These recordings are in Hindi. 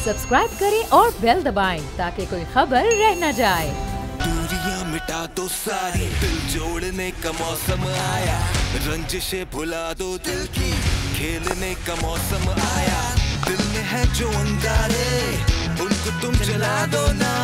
सब्सक्राइब करें और बेल दबाएं ताकि कोई खबर रह न जाए। दूरियां मिटा दो सारी, दिल जोड़ने का मौसम आया, रंजिशें भुला दो दिल की, खेलने का मौसम आया, दिल में है जो अंगारे उनको तुम जला दो ना,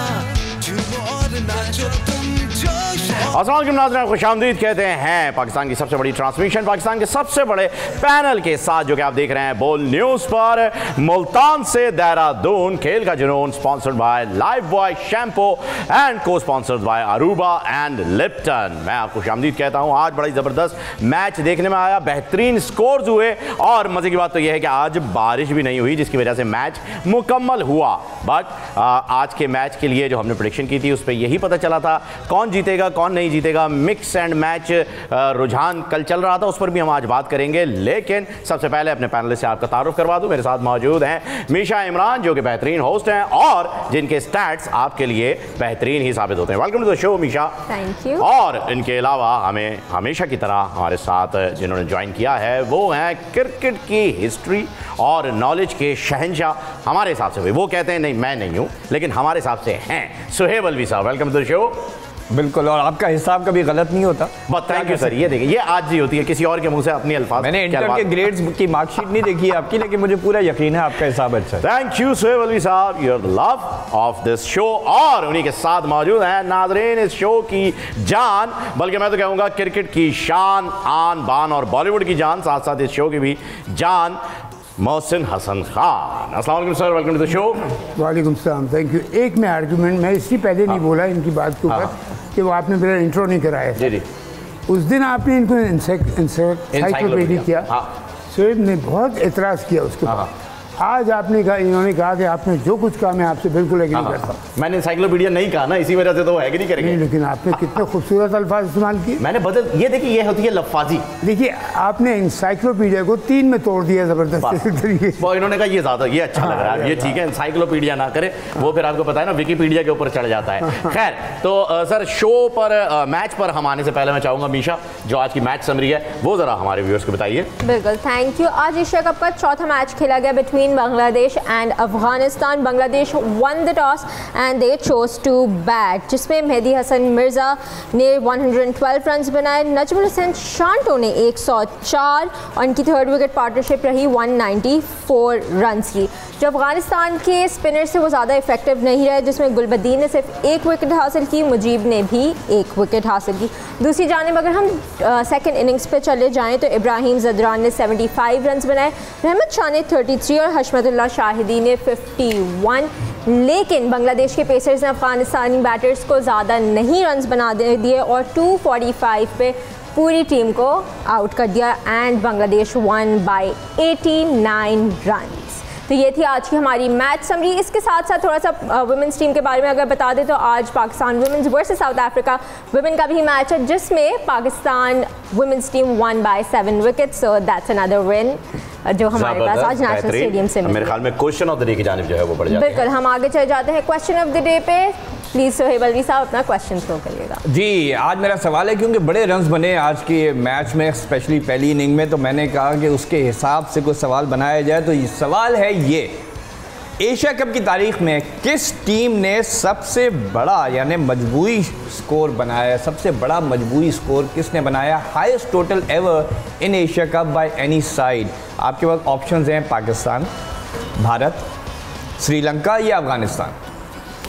झूमो और नाचो तुम जोश। अस्सलाम नाज़रीन, खुशामदीद कहते हैं पाकिस्तान की सबसे बड़ी ट्रांसमिशन, पाकिस्तान के सबसे बड़े पैनल के साथ, जो कि आप देख रहे हैं बोल न्यूज़ पर। मुल्तान से देहरादून, खेल का जुनून, sponsored by Lifebuoy shampoo and co sponsored by Aruba and Lipton. मैं आपको खुशामदीद कहता हूं। आज बड़ा ही ज़बरदस्त मैच देखने में आया, बेहतरीन स्कोर्स हुए और मज़े की बात तो यह है कि आज बारिश भी नहीं हुई, जिसकी वजह से मैच मुकम्मल हुआ। बट आज के मैच के लिए जो हमने प्रेडिक्शन की थी उस पर यही पता चला था कौन जीतेगा कौन नहीं जीतेगा। मिक्स एंड मैच रुझान कल चल रहा था, उस पर भी हम आज बात करेंगे। लेकिन सबसे पहले अपने पैनलिस्ट से आपका तारुफ करवा दूं। मेरे साथ मौजूद हैं मीशा इमरान, जो कि बेहतरीन होस्ट हैं और जिनके स्टैट्स आपके लिए बेहतरीन ही साबित होते हैं। Welcome to the show Meesha. Thank you. और इनके अलावा हमें हमेशा की तरह हमारे साथ जिन्होंने ज्वाइन किया है वो हैं क्रिकेट की हिस्ट्री और नॉलेज के शहंशाह। हमारे हिसाब से हुए, वो कहते हैं नहीं मैं नहीं हूँ, लेकिन हमारे हिसाब से हैं Suhaib Alvi sahab. Welcome to the show. बिल्कुल, और आपका हिसाब कभी गलत नहीं होता। बस थैंक यू सर। ये देखिए, ये आज ही होती है किसी और के मुंह से अपनी अल्फाज। मैंने इंटर के ग्रेड्स की मार्कशीट नहीं देखी है आपकी, लेकिन मुझे पूरा यकीन है आपका हिसाब अच्छा है। Thank you Suhaib Alvi sahab, you are the love of this show. और उन्हीं के साथ मौजूद हैं नाज़रीन इस शो की जान, बल्कि मैं तो कहूँगा क्रिकेट की शान, आन बान और बॉलीवुड की जान, साथ साथ इस शो की भी जान, मोहसिन हसन खान। अस्सलाम वालेकुम sir, welcome to the show. वालेकुम सलाम, थैंक यू। एक मैं आर्गूमेंट, मैं इससे पहले नहीं बोला इनकी बात के ऊपर कि वो आपने मेरा इंट्रो नहीं कराया। जी जी। उस दिन आपने इनको एनसाइक्लोपीडिया किया, सुहेब ने बहुत एतराज़ किया उसके बाद। आज आपने कहा, इन्होंने कहा कि आपने जो कुछ कहा मैं आपसे बिल्कुल एग्री करता हूँ। मैंने एनसाइक्लोपीडिया नहीं कहा ना, इसी वजह से तो वो एग्री करेंगे। नहीं, लेकिन आपने कितने खूबसूरत अल्फाज इस्तेमाल किए। मैंने बदल, ये देखिए ये होती है लफ्फाजी। देखिए आपने एनसाइक्लोपीडिया को 3 में तोड़ दिया ज़बरदस्त तरीके। वो इन्होंने कहा ये ज़्यादा, ये अच्छा लग रहा है, ये ठीक है, एनसाइक्लोपीडिया ना करे, वो फिर आपको पता है ना विकीपीडिया के ऊपर चढ़ जाता है। खैर, तो सर शो पर मैच पर हम आने से पहले मैं चाहूँगा मीशा, जो आज की मैच समरी है वो ज़रा हमारे व्यूअर्स को बताइए। बिल्कुल, थैंक यू। आज एशिया कप का चौथा मैच खेला गया between Bangladesh and Afghanistan. Bangladesh won the toss and they chose to bat, जिसमें मेहदी हसन मिर्ज़ा ने 112 रन बनाए, नजमुल हसन शांटो ने 104 और इनकी थर्ड विकेट पार्टनरशिप रही 194 रन की। जो अफगानिस्तान के स्पिनर से वो ज़्यादा इफेक्टिव नहीं रहे, जिसमें गुलबदीन ने सिर्फ 1 विकेट हासिल की, मुजीब ने भी 1 विकेट हासिल की। दूसरी जानिब अगर हम सेकेंड इनिंग्स पे चले जाएँ तो इब्राहिम जदरान ने 75 रन बनाए, रहमत शाह ने 33 और हशमतुल्लाह शाहिदी ने 51। लेकिन बांग्लादेश के पेसर्स ने अफगानिस्तानी बैटर्स को ज़्यादा नहीं रन्स बना दिए और 245 पे पूरी टीम को आउट कर दिया and Bangladesh one by 89 run. तो ये थी आज की हमारी मैच समरी। इसके साथ साथ थोड़ा सा वुमेंस टीम के बारे में अगर बता दें तो आज Pakistan women's versus south Africa women का भी मैच है, जिसमें Pakistan women's team one by 7 wicket, so that's another win जो हमारे पास आज नेशनल स्टेडियम से मेरे ख्याल में क्वेश्चन ऑफ द डे की जानिब जो है वो बढ़ जाती है। बिल्कुल, हम आगे चले जाते हैं क्वेश्चन ऑफ द डे पे। प्लीज़ सुहेब अलवी साहब अपना क्वेश्चन थ्रो करिएगा। जी, आज मेरा सवाल है, क्योंकि बड़े रन्स बने आज के मैच में, स्पेशली पहली इनिंग में, तो मैंने कहा कि उसके हिसाब से कोई सवाल बनाया जाए। तो ये सवाल है, ये एशिया कप की तारीख में किस टीम ने सबसे बड़ा यानी मजबूरी स्कोर बनाया, सबसे बड़ा मजबूरी स्कोर किसने बनाया, highest total ever in Asia cup by any side. आपके पास ऑप्शंस हैं पाकिस्तान, भारत, श्रीलंका या अफगानिस्तान।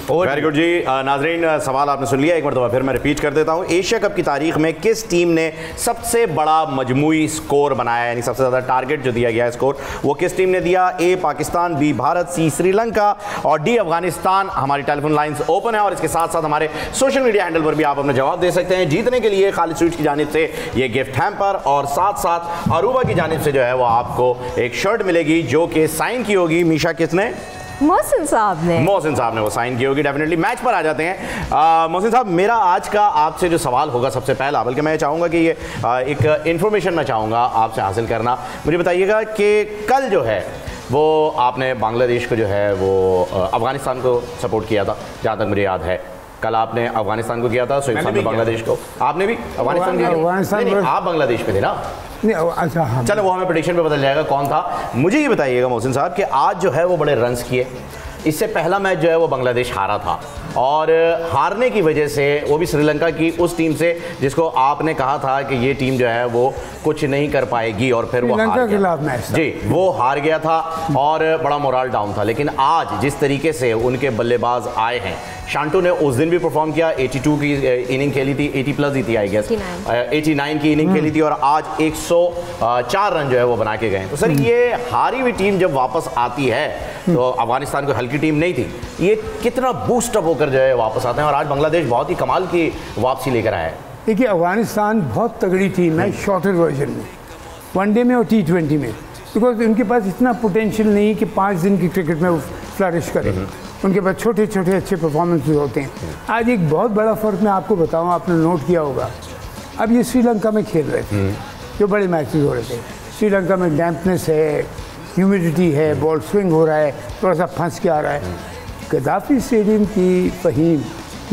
वेरी गुड जी। नाजरीन, सवाल आपने सुन लिया, एक मरतबा फिर मैं रिपीट कर देता हूँ। एशिया कप की तारीख में किस टीम ने सबसे बड़ा मजमूई स्कोर बनाया, यानी सबसे ज़्यादा टारगेट जो दिया गया है स्कोर, वो किस टीम ने दिया? ए पाकिस्तान, बी भारत, सी श्रीलंका और डी अफगानिस्तान। हमारी टेलीफोन लाइंस ओपन है और इसके साथ साथ हमारे सोशल मीडिया हैंडल पर भी आप अपना जवाब दे सकते हैं। जीतने के लिए खालिद स्वीट्स की जानिब से ये गिफ्ट हैम्पर और साथ साथ अरूबा की जानिब से जो है वो आपको एक शर्ट मिलेगी, जो कि साइन की होगी मीशा किसने? मोहसिन साहब ने वो साइन की होगी। डेफिनेटली मैच पर आ जाते हैं। मोहसिन साहब, मेरा आज का आपसे जो सवाल होगा सबसे पहला, बल्कि मैं चाहूँगा कि ये एक इन्फॉर्मेशन मैं चाहूँगा आपसे हासिल करना। मुझे बताइएगा कि कल जो है वो आपने बांग्लादेश को जो है वो अफ़गानिस्तान को सपोर्ट किया था, जहाँ तक मुझे याद है। कल आपने अफगानिस्तान को किया था, सुहेब ने बांग्लादेश को। आपने भी अफगानिस्तान किया? आप बांग्लादेश में थे ना? अच्छा हाँ। चलो वो हमें प्रेडिक्शन पे बदल जाएगा कौन था। मुझे ये बताइएगा मोहसिन साहब कि आज जो है वो बड़े रन्स किए, इससे पहला मैच जो है वो बांग्लादेश हारा था, और हारने की वजह से वो भी श्रीलंका की उस टीम से जिसको आपने कहा था कि ये टीम जो है वो कुछ नहीं कर पाएगी, और फिर वो हार गया जी, वो हार गया था और बड़ा मोरल डाउन था। लेकिन आज जिस तरीके से उनके बल्लेबाज आए हैं, शांटू ने उस दिन भी परफॉर्म किया, 82 की इनिंग खेली थी, 80 प्लस ही थी आई गेस, 89 की इनिंग खेली थी, और आज 104 रन जो है वो बना के गए। तो सर ये हारी हुई टीम जब वापस आती है, तो अफगानिस्तान को हल्की टीम नहीं थी, ये कितना बूस्टअप होकर जो है वापस आते हैं, और आज बांग्लादेश बहुत ही कमाल की वापसी लेकर आया है। देखिए अफगानिस्तान बहुत तगड़ी टीम है शॉर्टर वर्जन में, वनडे में और T20 में, बिकॉज उनके पास इतना पोटेंशियल नहीं है कि 5 दिन की क्रिकेट में वो फ्लरिश करें। उनके पास छोटे छोटे अच्छे परफॉर्मेंसेज होते हैं। आज एक बहुत बड़ा फ़र्क मैं आपको बताऊं, आपने नोट किया होगा, अब ये श्रीलंका में खेल रहे थे, जो बड़े मैचेस हो रहे थे, श्रीलंका में डैम्पनेस है, ह्यूमिडिटी है, बॉल स्विंग हो रहा है, थोड़ा सा फंस के आ रहा है। गद्दाफी स्टेडियम की फ़हीम,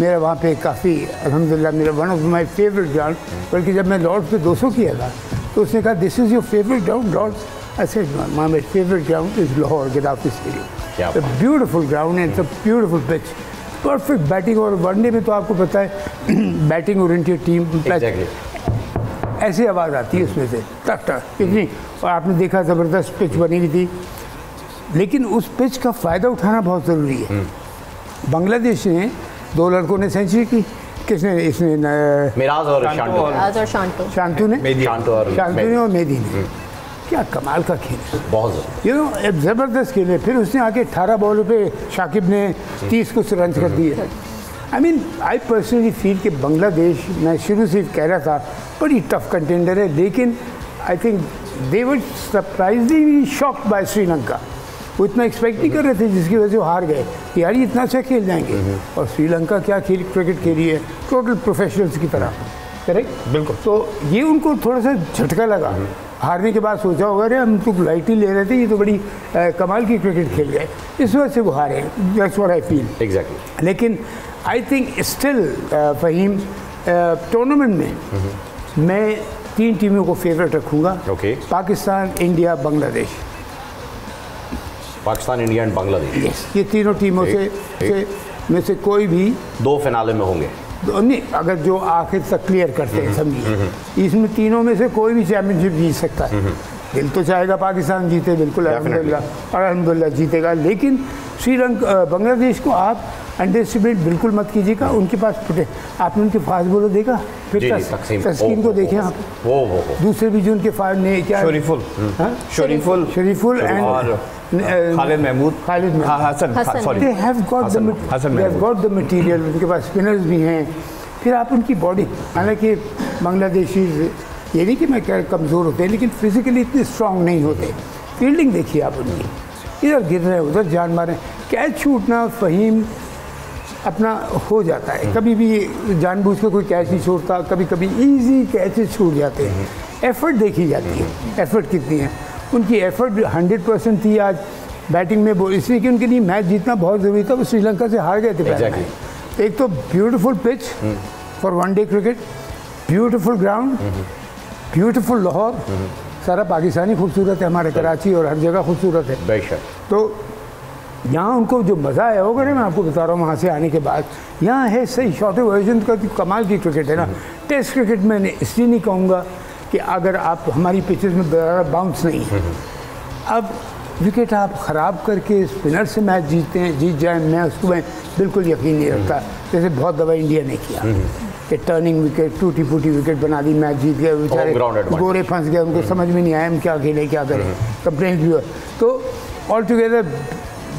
मेरा वहाँ पे काफ़ी अल्हम्दुलिल्लाह मेरा one of my favourite ground, बल्कि जब मैं लॉर्ड पे 200 किया था तो उसने कहा this is your favourite ground lord, I said my favourite ground is Lahore Gaddafi stadium, beautiful ground है, it's a beautiful pitch, perfect batting, और वनडे में तो आपको पता है बैटिंग ओरिएंटेड टीम, ऐसी आवाज़ आती है उसमें से टक टक इतनी, और आपने देखा ज़बरदस्त पिच बनी हुई थी। लेकिन उस पिच का फ़ायदा उठाना बहुत ज़रूरी है। बांग्लादेश ने 2 लड़कों ने सेंचुरी की, किसने, इसने मिराज और शांतु ने और मेदी ने, क्या कमाल का खेल, बहुत यू नो ज़बरदस्त खेल है। फिर उसने आके 18 बॉलों पे शाकिब ने 30 कुछ रन कर दिए। I mean I personally feel कि बांग्लादेश, मैं शुरू से कह रहा था, बड़ी टफ कंटेंडर है, लेकिन I think they were surprisingly shocked by Sri Lanka. वो इतना एक्सपेक्ट नहीं कर रहे थे, जिसकी वजह से वो हार गए, यार ये इतना अच्छा खेल जाएंगे, और श्रीलंका क्या क्रिकेट खेली है, टोटल प्रोफेशनल्स की तरह, करेक्ट, बिल्कुल। तो ये उनको थोड़ा सा झटका लगा, हारने के बाद सोचा होगा अरे हम तो लाइटली ले रहे थे, ये तो बड़ी कमाल की क्रिकेट खेल गए, इस वजह से वो हारे, that's what I feel exactly. लेकिन I think still Faheem tournament में मैं 3 टीमों को फेवरेट रखूँगा, Pakistan, India, Bangladesh. Pakistan, India and Bangladesh, ये तीनों टीमों में से कोई भी 2 फिनाले में होंगे, नहीं, अगर जो आखिर तक क्लियर करते हैं, समझिए, इसमें तीनों में से कोई भी चैम्पियनशिप जीत सकता है। दिल तो चाहेगा पाकिस्तान जीते, बिल्कुल अल्हम्दुलिल्लाह जीतेगा, लेकिन श्रीलंका, बांग्लादेश को आप अंडर एस्टिमेट बिल्कुल मत कीजिएगा। उनके पास आपने उनके फास्ट बॉलर देखा, फिर तस्कीन को देखें आप, दूसरे भी जो उनके फास्ट ने क्या, Shariful and Khaled Mahmud, they have got the material, उनके पास स्पिनर्स भी हैं। फिर आप उनकी बॉडी, हालांकि बांग्लादेशी ये नहीं कि मैं कह कमज़ोर होते हैं, लेकिन फिजिकली इतने स्ट्रांग नहीं होते। फील्डिंग देखिए आप उनकी, इधर गिर रहे हैं, उधर जान मारे, कैच छूटना फ़हीम अपना हो जाता है, कभी भी जानबूझ के कोई कैच नहीं छोड़ता, कभी कभी ईजी कैचेस छूट जाते हैं। एफर्ट देखी जाती है, एफर्ट कितनी है उनकी, एफर्ट 100% थी आज बैटिंग में, इसलिए कि उनके लिए मैच जीतना बहुत ज़रूरी था, वो श्रीलंका से हार गए थे पहले। एक तो beautiful pitch for one day cricket, beautiful ground, beautiful Lahore, सारा पाकिस्तानी खूबसूरत है, हमारे कराची और हर जगह खूबसूरत है। तो यहाँ उनको जो मज़ा आया होगा ना, मैं आपको बता रहा हूँ, वहाँ से आने के बाद यहाँ है सही शॉर्टर वर्जन का कमाल की क्रिकेट है ना। टेस्ट क्रिकेट में इसलिए नहीं कहूँगा कि अगर आप हमारी पिचेस में बाउंस नहीं है, अब विकेट आप ख़राब करके स्पिनर से मैच जीत जाएँ, मैं उसको मैं बिल्कुल यकीन नहीं रखता। जैसे बहुत दफ़ा इंडिया ने किया कि टर्निंग विकेट, टूटी फूटी विकेट बना दी, मैच जीत गए, बेचारे गोरे फंस गए, उनको समझ में नहीं आया हम क्या खेलें क्या करें, कंप्लेंट भी हुआ। तो ऑल टुगेदर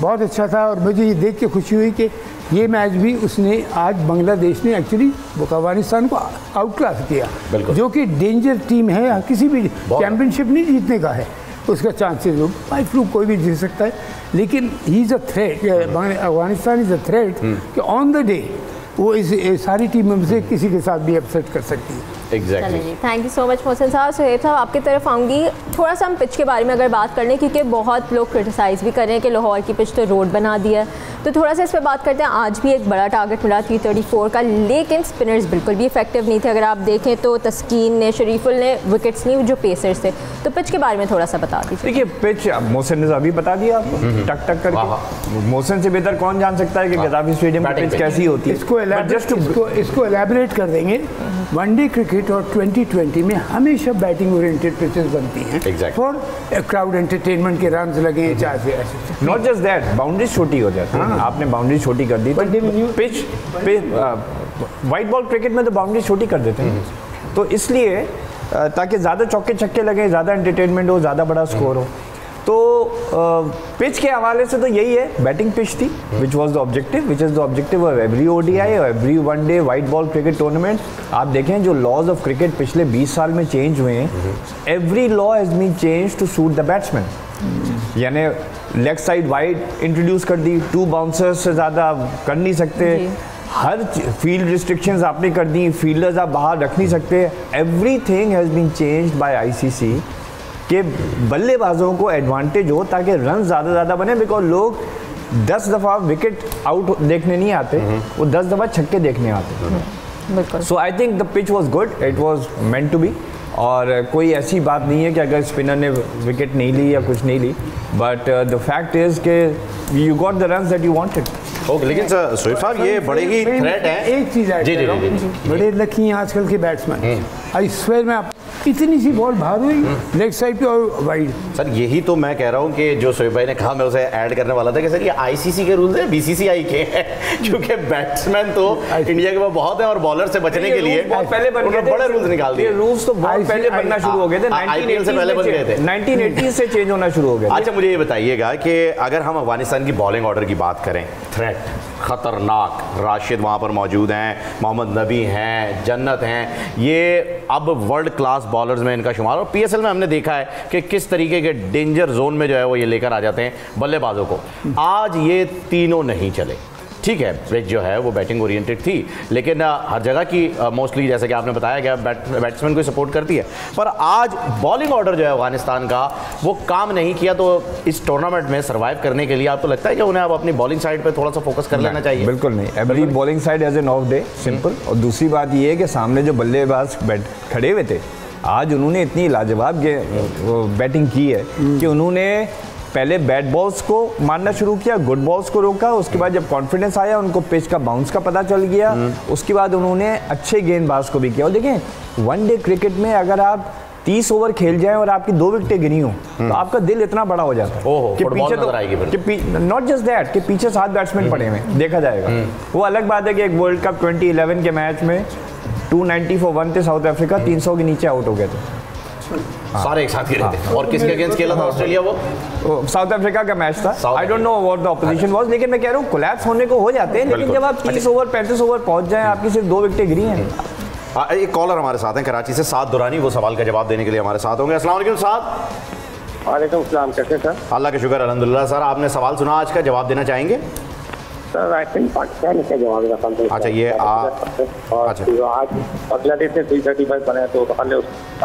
बहुत अच्छा था, और मुझे ये देख के खुशी हुई कि ये मैच भी उसने आज बांग्लादेश ने एक्चुअली अफगानिस्तान को आउट क्लास किया, जो कि डेंजर टीम है, किसी भी चैम्पियनशिप नहीं जीतने का है उसका चांसेस हो, बाई फ्लूक कोई भी जीत सकता है, लेकिन he is a threat, Afghanistan is a threat कि ऑन द डे वो इस सारी टीमों में से किसी के साथ भी अपसेट कर सकती है। Exactly. Thank you so much Mohsin साहब। सुहेब साहब, आपकी तरफ आऊँगी, थोड़ा सा हम पिच के बारे में अगर बात कर लें, क्योंकि बहुत लोग क्रिटिसाइज़ भी कर रहे हैं कि लाहौर की पिच तो रोड बना दिया है, तो थोड़ा सा इस पर बात करते हैं। आज भी एक बड़ा टारगेट मिला 334 का, लेकिन स्पिनर्स बिल्कुल भी इफेक्टिव नहीं थे। अगर आप देखें तो तस्कीन ने, शरीफुल ने विकेट्स नहीं, जो पेसर्स थे। तो पिच के बारे में थोड़ा सा बता दीजिए। देखिए पिच मोहसिन ने अभी बता दिया आपको, टक टक करके मोहसिन से बेहतर कौन जान सकता है कि गद्दाफी स्टेडियम की पिच कैसी होती है। इसको एलैबोरेट कर देंगे। वनडे क्रिकेट और 2020 में हमेशा बैटिंग ओरिएंटेड पिचेस बनती हैं फॉर क्राउड एंटरटेनमेंट के रन लगे चाहे ऐसे। नॉट जस्ट दैट, बाउंड्री छोटी हो जाती है। आपने बाउंड्री छोटी कर दी, पिच वाइट बॉल क्रिकेट में तो बाउंड्री छोटी कर देते हैं, तो इसलिए ताकि ज़्यादा चौके छक्के लगे, ज़्यादा एंटरटेनमेंट हो, ज़्यादा बड़ा स्कोर हो। तो पिच के हवाले से तो यही है, बैटिंग पिच थी which is the objective of every ODI और every one day white ball cricket tournament. आप देखें जो लॉज ऑफ क्रिकेट पिछले 20 साल में चेंज हुए हैं, every law has been change to suit the batsman. यानी लेग साइड वाइड इंट्रोड्यूस कर दी, 2 बाउंसर्स से ज़्यादा कर नहीं सकते, हर फील्ड रिस्ट्रिक्शंस आपने कर दी, फील्डर्स आप बाहर रख नहीं सकते। Everything has been changed by ICC कि बल्लेबाजों को एडवांटेज हो ताकि रन ज़्यादा बने, बिकॉज लोग 10 दफ़ा विकेट आउट देखने नहीं आते, वो 10 दफ़ा छक्के देखने आते। So I think the pitch was good, it was meant to be. और कोई ऐसी बात नहीं है कि अगर स्पिनर ने विकेट नहीं ली या कुछ नहीं ली, बट द फैक्ट इज़ कि you got the runs that you wanted. Okay, लेकिन सर सोहेब साहब ये बड़े ही थ्रेट है। एक चीज़ है, बड़े लकी हैं आजकल के बैट्समैन। आई स्वेयर में इतनी सी बॉल बाहर हुई लेग साइड पे और वाइड। सर यही तो मैं कह रहा हूँ कि जो सोहेब भाई ने कहा मैं उसे ऐड करने वाला था कि सर ये आईसीसी के रूल्स हैं, बीसीसीआई के हैं, क्योंकि बैट्समैन तो इंडिया के पास बहुत है और बॉलर से बचने के लिए पहले बड़े रूल्स निकाल दिए। रूल्स तो बहुत पहले बनना शुरू हो गए थे, 1980 से पहले बन गए थे, 1980 से चेंज होना शुरू हो गया। अच्छा मुझे ये बताइएगा कि अगर हम अफगानिस्तान की बॉलिंग ऑर्डर की बात करें, थ्रेट खतरनाक, राशिद वहाँ पर मौजूद हैं, मोहम्मद नबी हैं, जन्नत हैं, ये अब वर्ल्ड क्लास बॉलर्स में इनका शुमार। और पीएसएल में हमने देखा है कि किस तरीके के डेंजर जोन में जो है वो ये लेकर आ जाते हैं बल्लेबाजों को। आज ये तीनों नहीं चले, ठीक है, पिच जो है वो बैटिंग ओरिएंटेड थी, लेकिन हर जगह की मोस्टली जैसे कि आपने बताया गया बैट्समैन को सपोर्ट करती है, पर आज बॉलिंग ऑर्डर जो है अफगानिस्तान का वो काम नहीं किया। तो इस टूर्नामेंट में सर्वाइव करने के लिए आपको लगता है कि उन्हें अब अपनी बॉलिंग साइड पे थोड़ा सा फोकस कर लेना चाहिए? बिल्कुल नहीं, every bowling side has an off day, simple. और दूसरी बात ये है कि सामने जो बल्लेबाज खड़े हुए थे, आज उन्होंने इतनी लाजवाब बैटिंग की है कि उन्होंने पहले बैट बॉल्स को मारना शुरू किया, गुड बॉल्स को रोका, उसके बाद जब कॉन्फिडेंस आया, उनको पिच का बाउंस का पता चल गया, उसके बाद उन्होंने अच्छे गेंदबाज को भी किया। और देखें वनडे क्रिकेट में अगर आप 30 ओवर खेल जाएं और आपकी 2 विकेटें गिनी हो तो आपका दिल इतना बड़ा हो जाता है कि पीछे तो नॉट जस्ट दैट कि पीछे 7 बैट्समैन पड़े हुए देखा जाएगा। वो अलग बात है कि एक वर्ल्ड कप 2011 के मैच में 290 for 1 थे साउथ अफ्रीका, 300 के नीचे आउट हो गए थे सारे एक साथ खेले थे। और किसके अगेंस्ट खेला था ऑस्ट्रेलिया? वो साउथ अफ्रीका का मैच था। I don't know what the opposition was, लेकिन मैं कह रहा हूँ कोलैप्स होने को हो जाते हैं, लेकिन जब आप 30 ओवर 35 ओवर पहुंच जाएं, आपकी सिर्फ 2 विकेटें गिरी हैं। एक कॉलर हमारे साथ हैं कराची से, साद दुरानी, वो सवाल का जवाब देने के लिए हमारे साथ होंगे। अस्सलाम वालेकुम साद। वालेकुम सलाम, कैसे सर? अल्लाह का शुक्र अल्हम्दुलिल्लाह। सर आपने सवाल सुना, आज का जवाब देना चाहेंगे? सर आई थिंक पाकिस्तान इसका जवाब देगा। अच्छा ये अच्छा आज बांग्लादेश ने 335 बनाया तो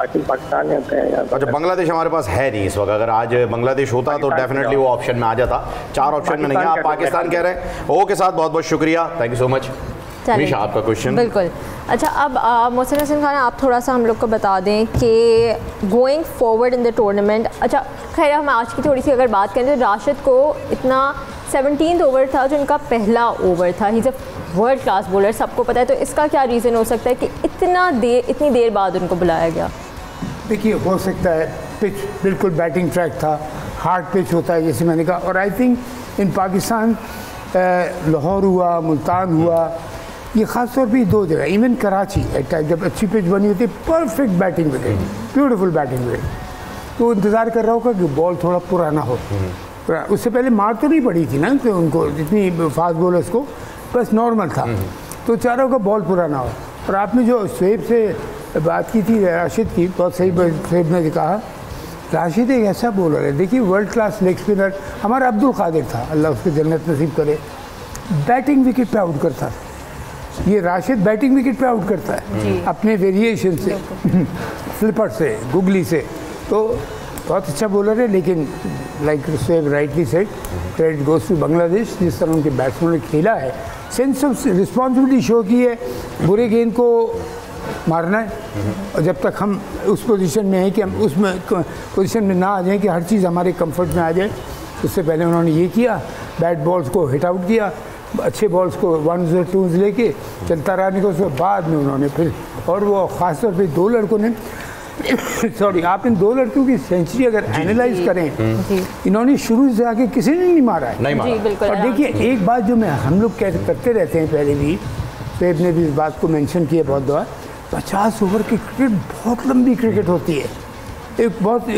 आई थिंक पाकिस्तान ने। अच्छा बांग्लादेश हमारे पास है नहीं इस वक्त, अगर आज बांग्लादेश होता तो डेफिनेटली वो ऑप्शन में आ जाता। 4 ऑप्शन में नहीं है, आप पाकिस्तान कह रहे हैं। ओके साथ बहुत बहुत शुक्रिया, thank you so much. Meesha आपका क्वेश्चन। बिल्कुल। अच्छा अब मोहसिन हसन खान आप थोड़ा सा हम लोग को बता दें कि going forward in the tournament, अच्छा खैर हम आज की थोड़ी सी अगर बात करें तो राशिद को इतना 17th ओवर था जो उनका पहला ओवर था, he is a world class bowler, सबको पता है, तो इसका क्या रीज़न हो सकता है कि इतनी देर बाद उनको बुलाया गया? देखिए हो सकता है पिच बिल्कुल बैटिंग ट्रैक था, हार्ड पिच होता है जैसे मैंने कहा, और I think in Pakistan Lahore हुआ, मुल्तान हुआ, ये ख़ास तौर पे 2 जगह, इवन कराची एट टाइम जब अच्छी पिच बनी होती है, perfect batting wicket, beautiful batting wicket, तो इंतज़ार कर रहा होगा कि बॉल थोड़ा पुराना हो। उससे पहले मार तो नहीं पड़ी थी ना कि उनको जितनी फास्ट बॉलर्स को, बस नॉर्मल था, तो चारों का बॉल पुराना हो। और आपने जो सोहेब से बात की थी राशिद की, बहुत सही सोहेब ने कहा, राशिद एक ऐसा बॉलर है, देखिए वर्ल्ड क्लास लेग स्पिनर, हमारा अब्दुल कादिर था, अल्लाह उसको जन्नत नसीब करे, बैटिंग विकेट पे आउट करता था। ये राशिद बैटिंग विकेट पे आउट करता है अपने वेरिएशन से, फ्लिपर से, गुगली से, तो बहुत अच्छा बॉलर है। लेकिन like Sohaib rightly said, credit goes to Bangladesh, जिस तरह उनके बैट्समैन ने खेला है, सेंस ऑफ रिस्पॉन्सिबिलिटी शो की है, बुरे गेंद को मारना है, और जब तक हम उस पोजीशन में हैं कि हम उसमें पोजीशन में ना आ जाएं कि हर चीज़ हमारे कंफर्ट में आ जाए, उससे पहले उन्होंने ये किया। बैट बॉल्स को हिट आउट किया, अच्छे बॉल्स को 1s और 2s लेके चलता रहने को, उसके बाद में उन्होंने फिर, और वो ख़ासतौर पे 2 लड़कों ने सॉरी, आप इन 2 लड़कों की सेंचुरी अगर एनालाइज करें, इन्होंने शुरू से आके किसी ने नहीं मारा है, नहीं मारा। और देखिए एक बात जो हम लोग करते रहते हैं, पहले भी पेप ने भी इस बात को मेंशन किया बहुत बार, 50 ओवर की क्रिकेट बहुत लंबी क्रिकेट होती है, एक बहुत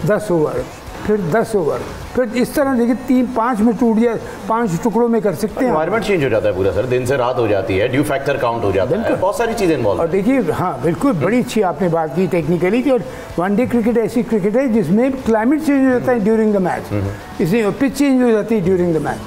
10 ओवर, फिर 10 ओवर, फिर इस तरह देखिए 3-5 में टूट जाए, 5 टुकड़ों में कर सकते हैं। एनवायरनमेंट चेंज हो जाता है पूरा सर, दिन से रात हो जाती है, ड्यू फैक्टर काउंट हो जाता है, बहुत सारी चीज़ें इन्वॉल्व। और देखिए हाँ बिल्कुल, बड़ी अच्छी आपने बात की टेक्निकली कि, और वनडे क्रिकेट ऐसी क्रिकेट है जिसमें क्लाइमेट चेंज हो जाता है ड्यूरिंग द मैच, इसलिए पिच चेंज हो जाती है ड्यूरिंग द मैच।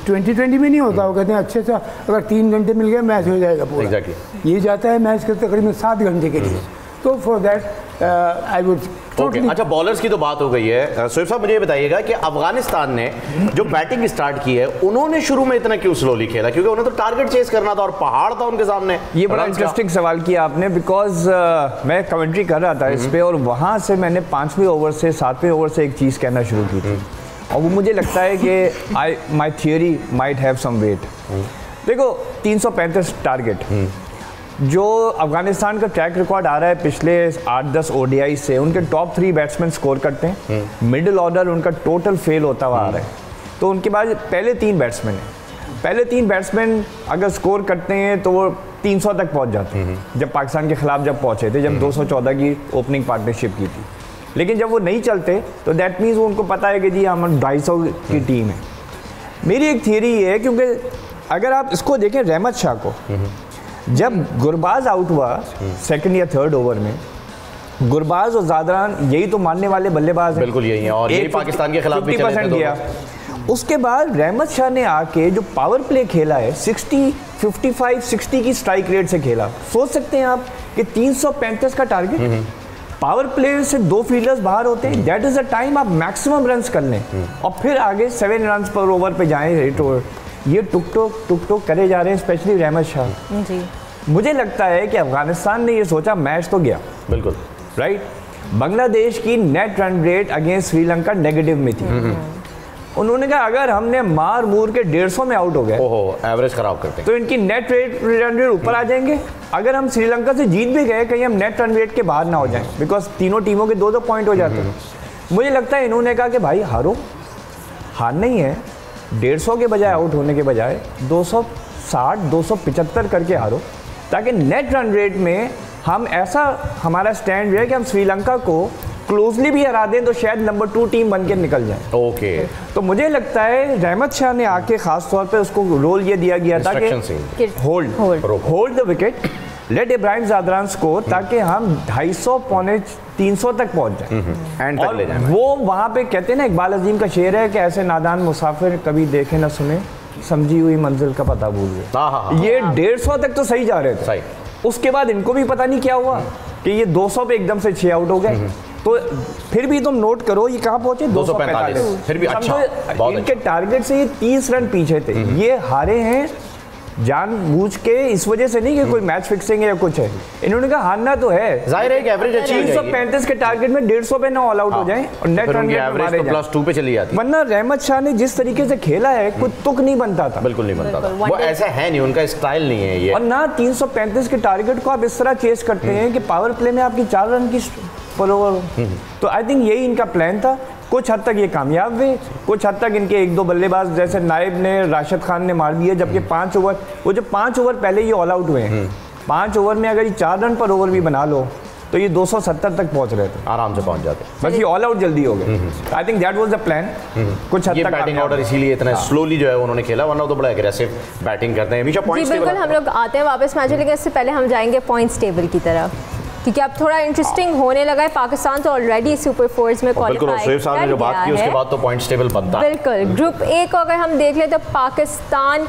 2020 में नहीं होता, वो कहते हैं अच्छे से अगर 3 घंटे मिल गए मैच हो जाएगा पूरा, ये जाता है मैच के तकरीबन 7 घंटे के लिए, तो for that I would okay. अच्छा, बॉलर्स की तो बात हो गई है, शोएब साहब मुझे ये बताइएगा कि अफगानिस्तान ने जो बैटिंग स्टार्ट की है, उन्होंने शुरू में इतना क्यों स्लोली खेला? क्योंकि उन्हें तो टारगेट चेस करना था और पहाड़ था उनके सामने। ये बड़ा इंटरेस्टिंग सवाल किया आपने, बिकॉज मैं कमेंट्री कर रहा था इस पे, और वहाँ से मैंने 5वें ओवर से 7वें ओवर से एक चीज़ कहना शुरू की थी, और वो मुझे लगता है कि my theory might have some weight. देखो 335 टारगेट जो अफगानिस्तान का ट्रैक रिकॉर्ड आ रहा है पिछले 8-10 ODI से, उनके टॉप 3 बैट्समैन स्कोर करते हैं, मिडिल ऑर्डर उनका टोटल फेल होता हुआ आ रहा है, तो उनके बाद पहले 3 बैट्समैन हैं, पहले 3 बैट्समैन अगर स्कोर करते हैं तो वो 300 तक पहुंच जाते हैं, जब पाकिस्तान के खिलाफ जब पहुंचे थे, जब 214 की ओपनिंग पार्टनरशिप की थी। लेकिन जब वो नहीं चलते तो दैट मीन्स उनको पता है कि जी हम 250 की टीम है। मेरी एक थियरी ये है, क्योंकि अगर आप इसको देखें, रहमत शाह को जब गुरबाज आउट हुआ 2nd या 3rd ओवर में, गुरबाज और ज़ादरान यही तो मारने वाले बल्लेबाज हैं, बिल्कुल यही है, और यही पाकिस्तान के खिलाफ भी 50% गया। उसके बाद रहमत शाह ने आके जो पावर प्ले खेला है 60, 55, 60 की स्ट्राइक रेट से खेला। सोच सकते हैं आप कि 335 का टारगेट, पावर प्ले से 2 फील्डर्स बाहर होते हैं, दैट इज अ टाइम आप मैक्सिमम रन्स कर लें, और फिर आगे 7 रन्स पर ओवर पे जाएं रेट ओवर। ये टुक करे जा रहे हैं, स्पेशली रहमत शाह जी। मुझे लगता है कि अफगानिस्तान ने ये सोचा मैच तो गया, बिल्कुल राइट। बांग्लादेश की net run rate against Sri Lanka negative में थी, उन्होंने कहा अगर हमने मार मूर के 150 में आउट हो गए, ओहो एवरेज खराब करते हैं, तो इनकी नेट रन रेट ऊपर आ जाएंगे। अगर हम श्रीलंका से जीत भी गए, कहीं हम नेट रन रेट के बाहर ना हो जाएं, बिकॉज तीनों टीमों के 2-2 पॉइंट हो जाते हैं। मुझे लगता है इन्होंने कहा कि भाई हार नहीं है, 150 के बजाय आउट होने के बजाय 260, 275 करके हारो, ताकि नेट रन रेट में हम ऐसा हमारा स्टैंड रहे कि हम श्रीलंका को क्लोजली भी हरा दें तो शायद नंबर 2 टीम बन के निकल जाए। ओके तो मुझे लगता है रहमत शाह ने आके खास तौर पे उसको रोल ये दिया गया था कि hold the wicket, let Ibrahim Zadran score, ताकि हम 250 पौने 300 तक पहुंच जाए एंड तक ले जाए। वो वहाँ पे कहते हैं ना, इकबाल अजीम का शेर है कि ऐसे नादान मुसाफिर कभी देखे ना सुने, समझी हुई मंजिल का पता भूल गए। ये 150 तक तो सही जा रहे थे, उसके बाद इनको भी पता नहीं क्या हुआ कि ये 200 पे एकदम से 6 आउट हो गए। तो फिर भी तुम नोट करो ये कहाँ पहुंचे, 245। फिर भी अच्छा, इनके टारगेट से ये 30 रन पीछे थे। ये हारे हैं जानबूझ के, इस वजह से नहीं कि कोई मैच फिक्सिंग है या कुछ है, इन्होंने कहा हारना तो है, जाहिर है कि एवरेज 335 के टारगेट में 150 पे ना ऑल आउट हो जाए और नेट रन एवरेज तो +2 पे चली जाती। वरना रहमत शाह ने जिस तरीके से खेला है कोई तुक नहीं बनता था, बिल्कुल नहीं बनता था, वो ऐसा है नहीं, उनका स्टाइल नहीं है ये। और ना 335 के टारगेट को आप इस तरह चेस करते हैं कि पावर प्ले में आपकी 4 रन की पर ओवर। तो आई थिंक यही इनका प्लान था। कुछ हद तक ये कामयाब हुए, कुछ हद तक इनके 1-2 बल्लेबाज जैसे नाइब ने, राशिद खान ने मार दिए, जबकि 5 ओवर, वो जो 5 ओवर पहले ये ऑल आउट हुए हैं, 5 ओवर में अगर ये 4 रन पर ओवर भी बना लो तो ये 270 तक पहुंच रहे थे, आराम से पहुंच जाते, बस ये ऑल आउट जल्दी हो गए। I think that was the plan. कुछ हद तक बैटिंग ऑर्डर इसीलिए इतना स्लोली जो है उन्होंने खेला, वरना तो बड़ा एग्रेसिव बैटिंग करते हैं। हमेशा पॉइंट्स टेबल बिल्कुल हम लोग आते हैं वापस मैच, लेकिन इससे पहले हम जाएंगे पॉइंट्स टेबल की तरफ, क्योंकि अब थोड़ा इंटरेस्टिंग होने लगा है। पाकिस्तान तो ऑलरेडी सुपर 4 में क्वालिफाई कर गया है, जो बात की उसके बाद तो पॉइंट्स टेबल बनता है। बिल्कुल। ग्रुप ए को अगर हम देख लें तो पाकिस्तान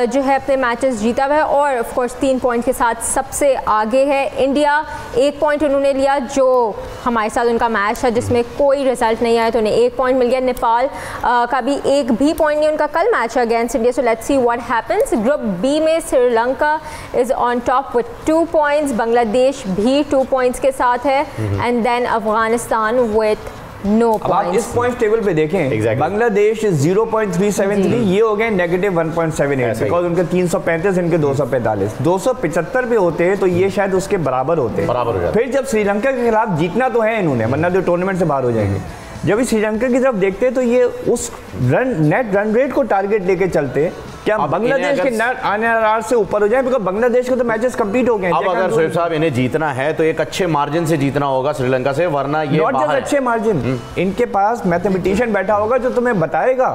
जो है अपने मैचेस जीता हुआ है और ऑफ कोर्स 3 पॉइंट के साथ सबसे आगे है। इंडिया 1 पॉइंट उन्होंने लिया, जो हमारे साथ उनका मैच था जिसमें कोई रिजल्ट नहीं आया तो उन्हें 1 पॉइंट मिल गया। नेपाल का भी 1 भी पॉइंट नहीं, उनका कल मैच है against India, so let's see what happens. Group B में Sri Lanka is on top with 2 points, Bangladesh भी 2 पॉइंट्स के साथ है, and then Afghanistan with no अब आप इस पॉइंट टेबल पे देखें, बांग्लादेश 0.373, ये हो गए -1.78 बिकॉज उनके 335, इनके 245। 275 पे होते हैं तो ये शायद उसके बराबर होते हैं। फिर जब श्रीलंका के खिलाफ जीतना तो है इन्होंने, वरना तो टूर्नामेंट से बाहर हो जाएंगे। जब इस श्रीलंका की तरफ देखते हैं तो ये उस नेट रन रेट को टारगेट लेके चलते हैं, क्या बांग्लादेश के नेट आने से ऊपर हो जाए, बिकॉज बांग्लादेश को तो मैचेस कंप्लीट हो गए। अब अगर शोएब साहब इन्हें जीतना है तो एक अच्छे मार्जिन से जीतना होगा श्रीलंका से, वरना ये नॉट जस्ट अच्छे मार्जिन, इनके पास मैथमेटिशियन बैठा होगा जो तुम्हें बताएगा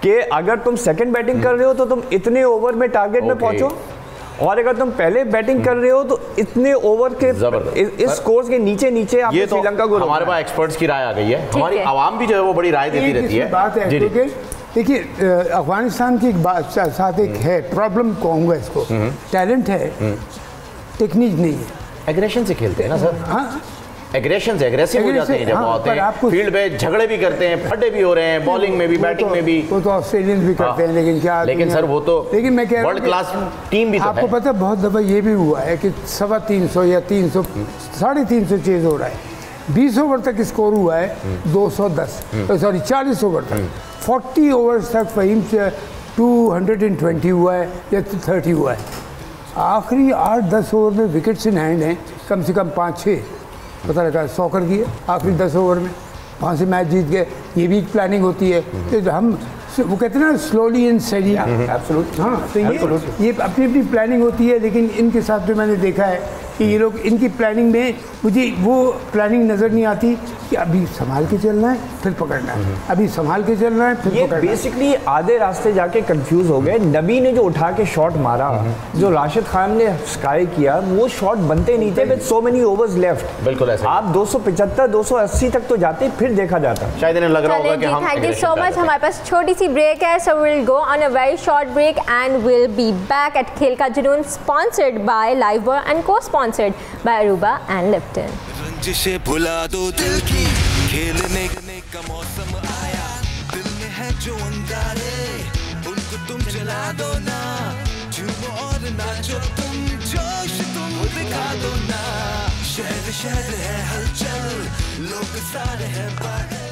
कि अगर तुम सेकंड बैटिंग कर रहे हो तो तुम इतने ओवर में टारगेट में पहुंचो, और अगर तुम पहले बैटिंग कर रहे हो तो इतने ओवर के इस स्कोर्स के नीचे नीचे आप श्रीलंका को। हमारे पास एक्सपर्ट्स की राय आ गई है, हमारी आवाम भी जो है वो बड़ी राय देती रहती है। बात है क्योंकि देखिए अफगानिस्तान की एक बात साथ एक है प्रॉब्लम, कहूँगा इसको, टैलेंट है, टेक्निक नहीं है। एग्रेशन से खेलते हैं ना सर, हाँ एग्रेशन से एग्रेसिव हो जाते हैं जब आते हैं फील्ड पे, झगड़े भी करते हैं, फटे भी हो रहे हैं, बॉलिंग में भी बैटिंग में भी। वो तो ऑस्ट्रेलियंस भी करते हैं, लेकिन क्या, लेकिन सर वो तो लेकिन मैं कह रहा हूं वर्ल्ड क्लास टीम भी तो है। आपको पता है बहुत दफा ये भी हुआ है कि 350 या 300 350 चेज हो रहा है, 20 ओवर तक स्कोर हुआ है 210, सॉरी 40 ओवर तक, 40 ओवर्स तक फहीम 220 हुआ है या 30 हुआ है। आखिरी 8-10 ओवर में विकेट्स इन हैंड हैं, कम से कम 5-6 पता लगा 100 कर दिए आखिरी 10 ओवर में, वहाँ से मैच जीत गए। ये भी प्लानिंग होती है, तो हम वो कहते हैं ना स्लोली एंड स्टेडी, एब्सोल्युटली, हाँ तो ये अपनी अपनी प्लानिंग होती है। लेकिन इनके साथ जो मैंने देखा है कि ये लोग इनकी प्लानिंग में मुझे वो प्लानिंग नज़र नहीं आती कि अभी संभाल के चलना है फिर पकड़ना है, अभी संभाल के चलना है फिर पकड़ना है। बेसिकली आधे रास्ते जाके कंफ्यूज हो गए। नबी ने जो उठा के शॉट मारा, जो राशिद खान ने स्काई किया, वो शॉट बनते नहीं थे with so many overs left. बिल्कुल ऐसा, आप 275 280 तक तो जाते, फिर देखा जाता। शायद इन्हें लग रहा होगा कि हम। Thank you so much. हमारे पास छोटी सी ब्रेक है, so will go on a very short break and will be back at खेल का जुनून, स्पॉन्सर्ड बाय लाइवर and co sponsored by Aruba and Lipton. रंजिशें भुला दो दिल की, खेलने का मौसम आया, दिल में है जो अंगारे उनको तुम जला दो ना, झूमो और नाचो तुम, जोश तुम दिखा दो ना, शहर शहर है हलचल, लोग सारे हैं बाहर।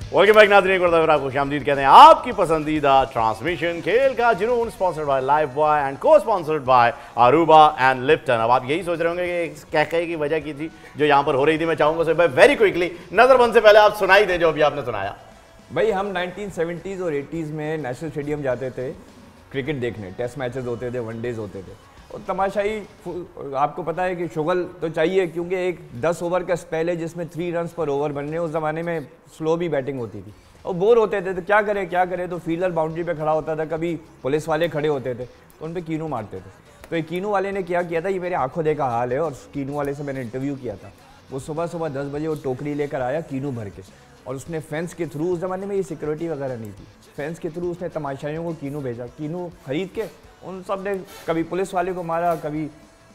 वेलकम बैक नाज़रीन, एक बार आपको खुशामदीद कहते हैं। आपकी पसंदीदा ट्रांसमिशन खेल का जुनून sponsored by Lifebuoy and co sponsored by Aruba and Lipton. अब आप यही सोच रहे होंगे कि क्या की वजह की थी जो यहाँ पर हो रही थी। मैं चाहूँगा सर भाई वेरी क्विकली नजरबंद से पहले आप सुनाई दें जो अभी आपने सुनाया। भाई हम 1970s और 80s में नेशनल स्टेडियम जाते थे क्रिकेट देखने, टेस्ट मैचेस होते थे, वनडेज होते थे, और तमाशाई आपको पता है कि शुगल तो चाहिए, क्योंकि एक 10 ओवर का स्पेल है जिसमें 3 रन पर ओवर बनने। उस ज़माने में स्लो भी बैटिंग होती थी और बोर होते थे, तो क्या करें, तो फील्डर बाउंड्री पे खड़ा होता था, कभी पुलिस वाले खड़े होते थे तो उन पर कीनू मारते थे। तो एक कीनू वाले ने क्या किया था, ये मेरे आंखों देखा हाल है, और कीनू वाले से मैंने इंटरव्यू किया था। वो सुबह 10 बजे वो टोकरी लेकर आया कीनू भर के, और उसने फेंस के थ्रू, उस ज़माने में ये सिक्योरिटी वगैरह नहीं थी, फेंस के थ्रू उसने तमाशाइयों को कीनू भेजा। कीनू खरीद के उन सब ने कभी पुलिस वाले को मारा, कभी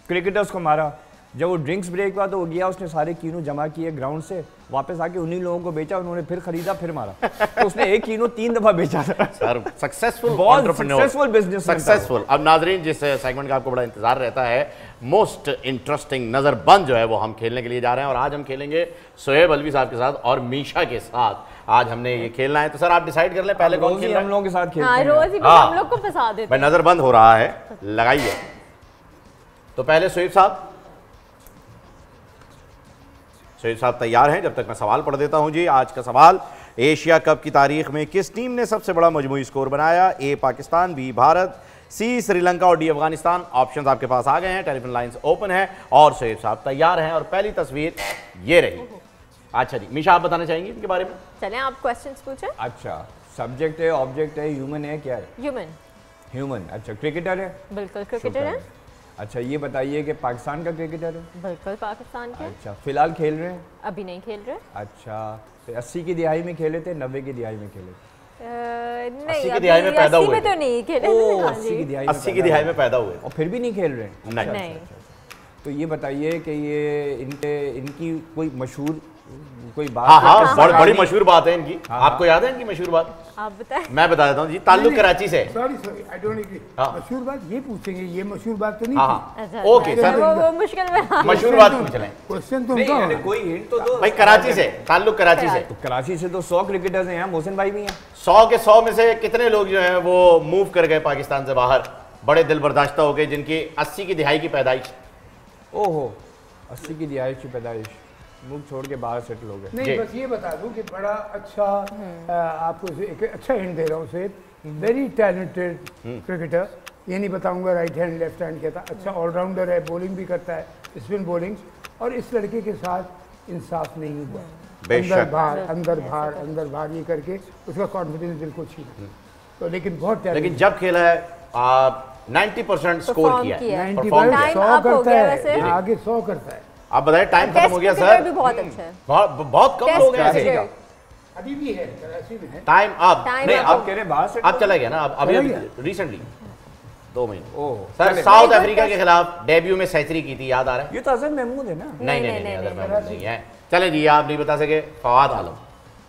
क्रिकेटर्स को मारा। जब वो ड्रिंक्स ब्रेक हुआ तो वो गया, उसने सारे कीनू जमा किए ग्राउंड से, वापस आके उन्हीं लोगों को बेचा, उन्होंने फिर खरीदा, फिर मारा। तो उसने एक कीनू 3 दफा बेचा था। सर सक्सेसफुल, बहुत सक्सेसफुल बिजनेस, सक्सेसफुल। अब नाजरीन जिस सेगमेंट का आपको बड़ा इंतजार रहता है, मोस्ट इंटरेस्टिंग नजरबंद जो है वो हम खेलने के लिए जा रहे हैं, और आज हम खेलेंगे सोहेब अलवी साहब के साथ और मीशा के साथ। आज हमने ये खेलना है, तो सर आप डिसाइड कर लें पहले कौन खेल रहा है। हम लोगों के साथ खेलते हैं, रोज ही हम लोग को फंसा देते हैं। भाई नजरबंद हो रहा है, लगाइए। तो पहले सोहेब साहब तैयार हैं? जब तक मैं सवाल पढ़ देता हूं जी। आज का सवाल, एशिया कप की तारीख में किस टीम ने सबसे बड़ा मजमूई स्कोर बनाया? ए पाकिस्तान, बी भारत, सी श्रीलंका और डी अफगानिस्तान। ऑप्शंस आपके पास आ गए हैं, टेलीफोन लाइंस ओपन है और सोहेब साहब तैयार हैं, और पहली तस्वीर ये रही। अच्छा जी, मीशा आप बताना चाहेंगे इनके बारे में? चलें आप क्वेश्चंस पूछें। अच्छा, सब्जेक्ट है, ऑब्जेक्ट है, ह्यूमन है, क्या है? ह्यूमन। अच्छा, क्रिकेटर है? बिल्कुल क्रिकेटर है। अच्छा, ये बताइए कि पाकिस्तान का क्रिकेटर है? बिल्कुल पाकिस्तान के। अच्छा, फिलहाल खेल रहे हैं? अभी नहीं खेल रहे। अच्छा, तो 80 की दिहाई में खेले थे, 90 की दिहाई में खेले थे? नहीं, 80 की दिहाई में पैदा हुए तो नहीं खेले। 80 की दिहाई में पैदा हुए और फिर भी नहीं खेल रहे हैं? नहीं। तो ये बताइए कि ये इनकी कोई मशहूर कोई बात? हाँ, बड़ी मशहूर बात है इनकी। आपको याद है इनकी मशहूर बात? आप बताएं। मैं बता देता हूँ जी, ताल्लुक कराची से। Sorry I don't agree. मशहूर बात ये पूछेंगे, ये मशहूर बात तो नहीं थी। ओके सर, वो मुश्किल में मशहूर बात पूछ लें। क्वेश्चन तो उनका कोई हिंट तो दो भाई। कराची से, ताल्लुक कराची से। तो कराची से तो 100 क्रिकेटर्स हैं, मोहसिन भाई भी हैं। 100 के 100 में से कितने लोग जो हैं वो मूव कर गए पाकिस्तान से बाहर, बड़े दिल बर्दाश्ता हो गए, जिनकी 80 की दिहाई की पैदाइश? ओहो, 80 की दिहाई की पैदाइश, मुल्क छोड़ के बाहर सेटल हो गए। नहीं, बस ये बता दूं कि बड़ा अच्छा आपको एक अच्छा हिंट दे रहा हूँ सर। वेरी टैलेंटेड क्रिकेटर, ये नहीं बताऊंगा राइट हैंड लेफ्ट हैंड क्या था। अच्छा ऑलराउंडर है, बॉलिंग भी करता है, स्पिन बॉलिंग। और इस लड़के के साथ इंसाफ नहीं हुआ, अंदर बाहर ये करके उसका कॉन्फिडेंस बिल्कुल छीना। तो लेकिन बहुत लेकिन जब खेला है 90% स्कोर किया है, 100 करता है, आगे 100 करता है। आप बताइए, टाइम खत्म हो गया सर। भी बहुत अच्छा है, बहुत कम लोग हैं। अभी भी है कराची में है। टाइम अब नहीं, आप कह रहे बाहर से अब चला गया ना, अब अभी रिसेंटली 2 महीने। सर साउथ अफ्रीका के खिलाफ डेब्यू में सेंचुरी की थी, याद आ रहा है? ये तो अजहर महमूद है ना? नहीं, अजहर महमूद नहीं है। चले जी, आप नहीं बता सके, फवाद आलम।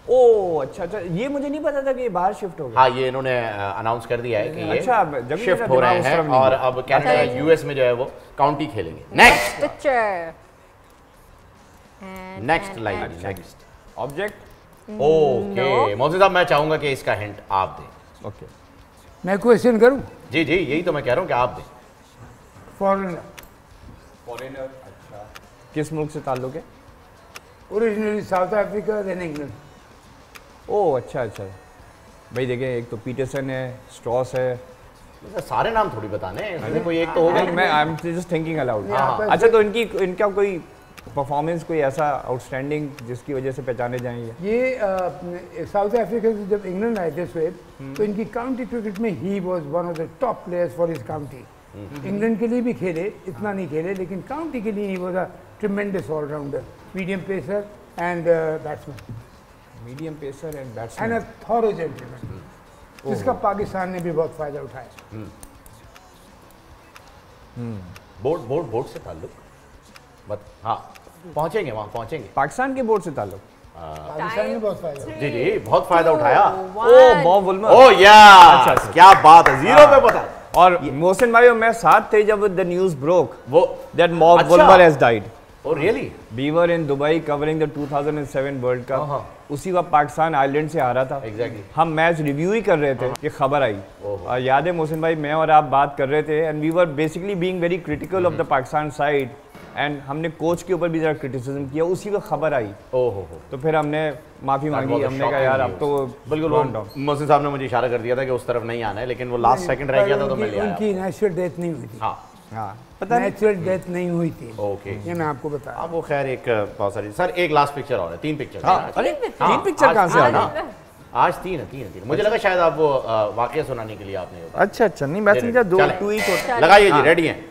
ओ अच्छा, ये मुझे नहीं पता था कि ये बाहर शिफ्ट हो गया। हाँ, ये इन्होंने अनाउंस कर दिया है कि ये अच्छा शिफ्ट हो रहे हैं और अब कनाडा यूएस में जो है वो काउंटी खेलेंगे। Next picture, next line, next object. Okay Mohsin साहब, मैं चाहूंगा कि इसका हिंट आप दें। ओके, मैं क्वेश्चन करूं? जी, यही तो मैं कह रहा हूं कि आप दें। फॉरेनर। अच्छा, किस मुल्क से ताल्लुक है? Originally South Africa, then England. Oh अच्छा, भाई देखें, एक तो पीटरसन है, स्ट्रॉस है। सारे नाम थोड़ी बताने हैं, कोई एक तो होगा। मैं I am just thinking allowed. अच्छा, तो इनका कोई परफॉर्मेंस कोई ऐसा आउटस्टैंडिंग जिसकी वजह से पहचाने जाएंगे? ये साउथ अफ्रीका से जब इंग्लैंड आए थे स्वेब, तो इनकी काउंटी क्रिकेट में he was one of the top players for his county. England के लिए भी खेले, इतना नहीं खेले, लेकिन काउंटी के लिए he was a tremendous allrounder, medium pacer and batsman. Medium pacer and batsman and a thorough gentleman, जिसका पाकिस्तान ने भी बहुत फायदा उठाया। बोर्ड से ताल्लुक, हाँ पहुंचेंगे, वहाँ पहुंचेंगे। पाकिस्तान के बोर्ड से ताल्लुक, पाकिस्तान ने बहुत फायदा, जी बहुत फायदा उठाया। Mob Woolmer. ओह या, क्या बात है, 0 पे पता। और मोहसिन भाई और मैं साथ थे जब द न्यूज़ ब्रोक वो that mob Woolmer has died. Oh really? We were in Dubai covering the 2007 world cup. उसी वक्त पाकिस्तान आयरलैंड से हारा था। Exactly. हम मैच रिव्यू ही कर रहे थे कि खबर आई। याद है मोहसिन भाई, मैं और आप बात कर रहे थे and we were basically being very critical of the Pakistan side and हमने कोच के ऊपर भी जरा क्रिटिसिज्म किया। उसी वक्त खबर आई। तो फिर हमने माफी मांगी, हमने कहा यार अब तो बिल्कुल। मोहसिन साहब ने मुझे इशारा कर दिया था कि उस तरफ नहीं आना है, लेकिन वो लास्ट सेकंड रह गया था तो मैं ले आया। उनकी नेचुरल डेथ नहीं हुई थी। हाँ, पता नेचुरल डेथ नहीं हुई थी। ओके, ये मैं आपको बता। अब वो खैर एक बहुत सारी। सर एक लास्ट पिक्चर और है, 3 पिक्चर। अरे 3 पिक्चर कहाँ से आ गई? आज 3 है। मुझे लगा शायद आप वो वाकया सुनाने के लिए आपने। अच्छा, नहीं मैं समझा 2 ही तो। लगाइए जी, रेडी हैं?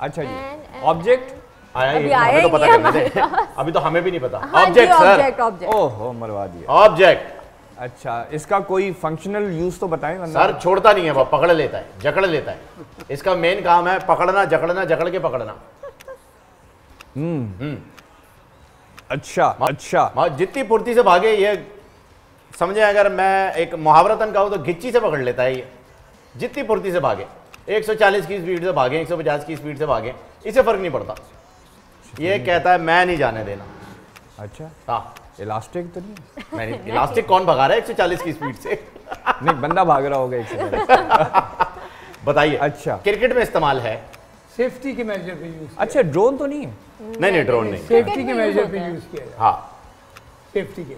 अच्छा जी, ऑब्जेक्ट हमें तो पता करने थे, अभी तो हमें भी नहीं पता। Object sir. ओहो, मरवा दिया। ऑब्जेक्ट। अच्छा, इसका कोई फंक्शनल यूज तो बताएं। सर छोड़ता नहीं है, वो पकड़ लेता है, जकड़ लेता है। इसका मेन काम है पकड़ना, जकड़ना, जकड़ के पकड़ना। अच्छा, जितनी फुर्ती से भागे ये समझे, अगर मैं एक मुहावरतन कहूं तो गिच्ची से पकड़ लेता है ये। जितनी फुर्ती से भागे, 140 की स्पीड से भागे, 150 की स्पीड से भागे, इसे फर्क नहीं पड़ता। ये कहता है मैं नहीं जाने देना। अच्छा, हाँ, इलास्टिक तो नहीं? इलास्टिक कौन भगा रहा है 140 की स्पीड से? नहीं, बंदा भाग रहा होगा 140। बताइए। अच्छा, क्रिकेट में इस्तेमाल है, सेफ्टी के मेजर पे यूज। अच्छा, ड्रोन तो नहीं है? नहीं, ड्रोन नहीं। सेफ्टी के मेजर पे यूज किया जाता है। हाँ, सेफ्टी के लिए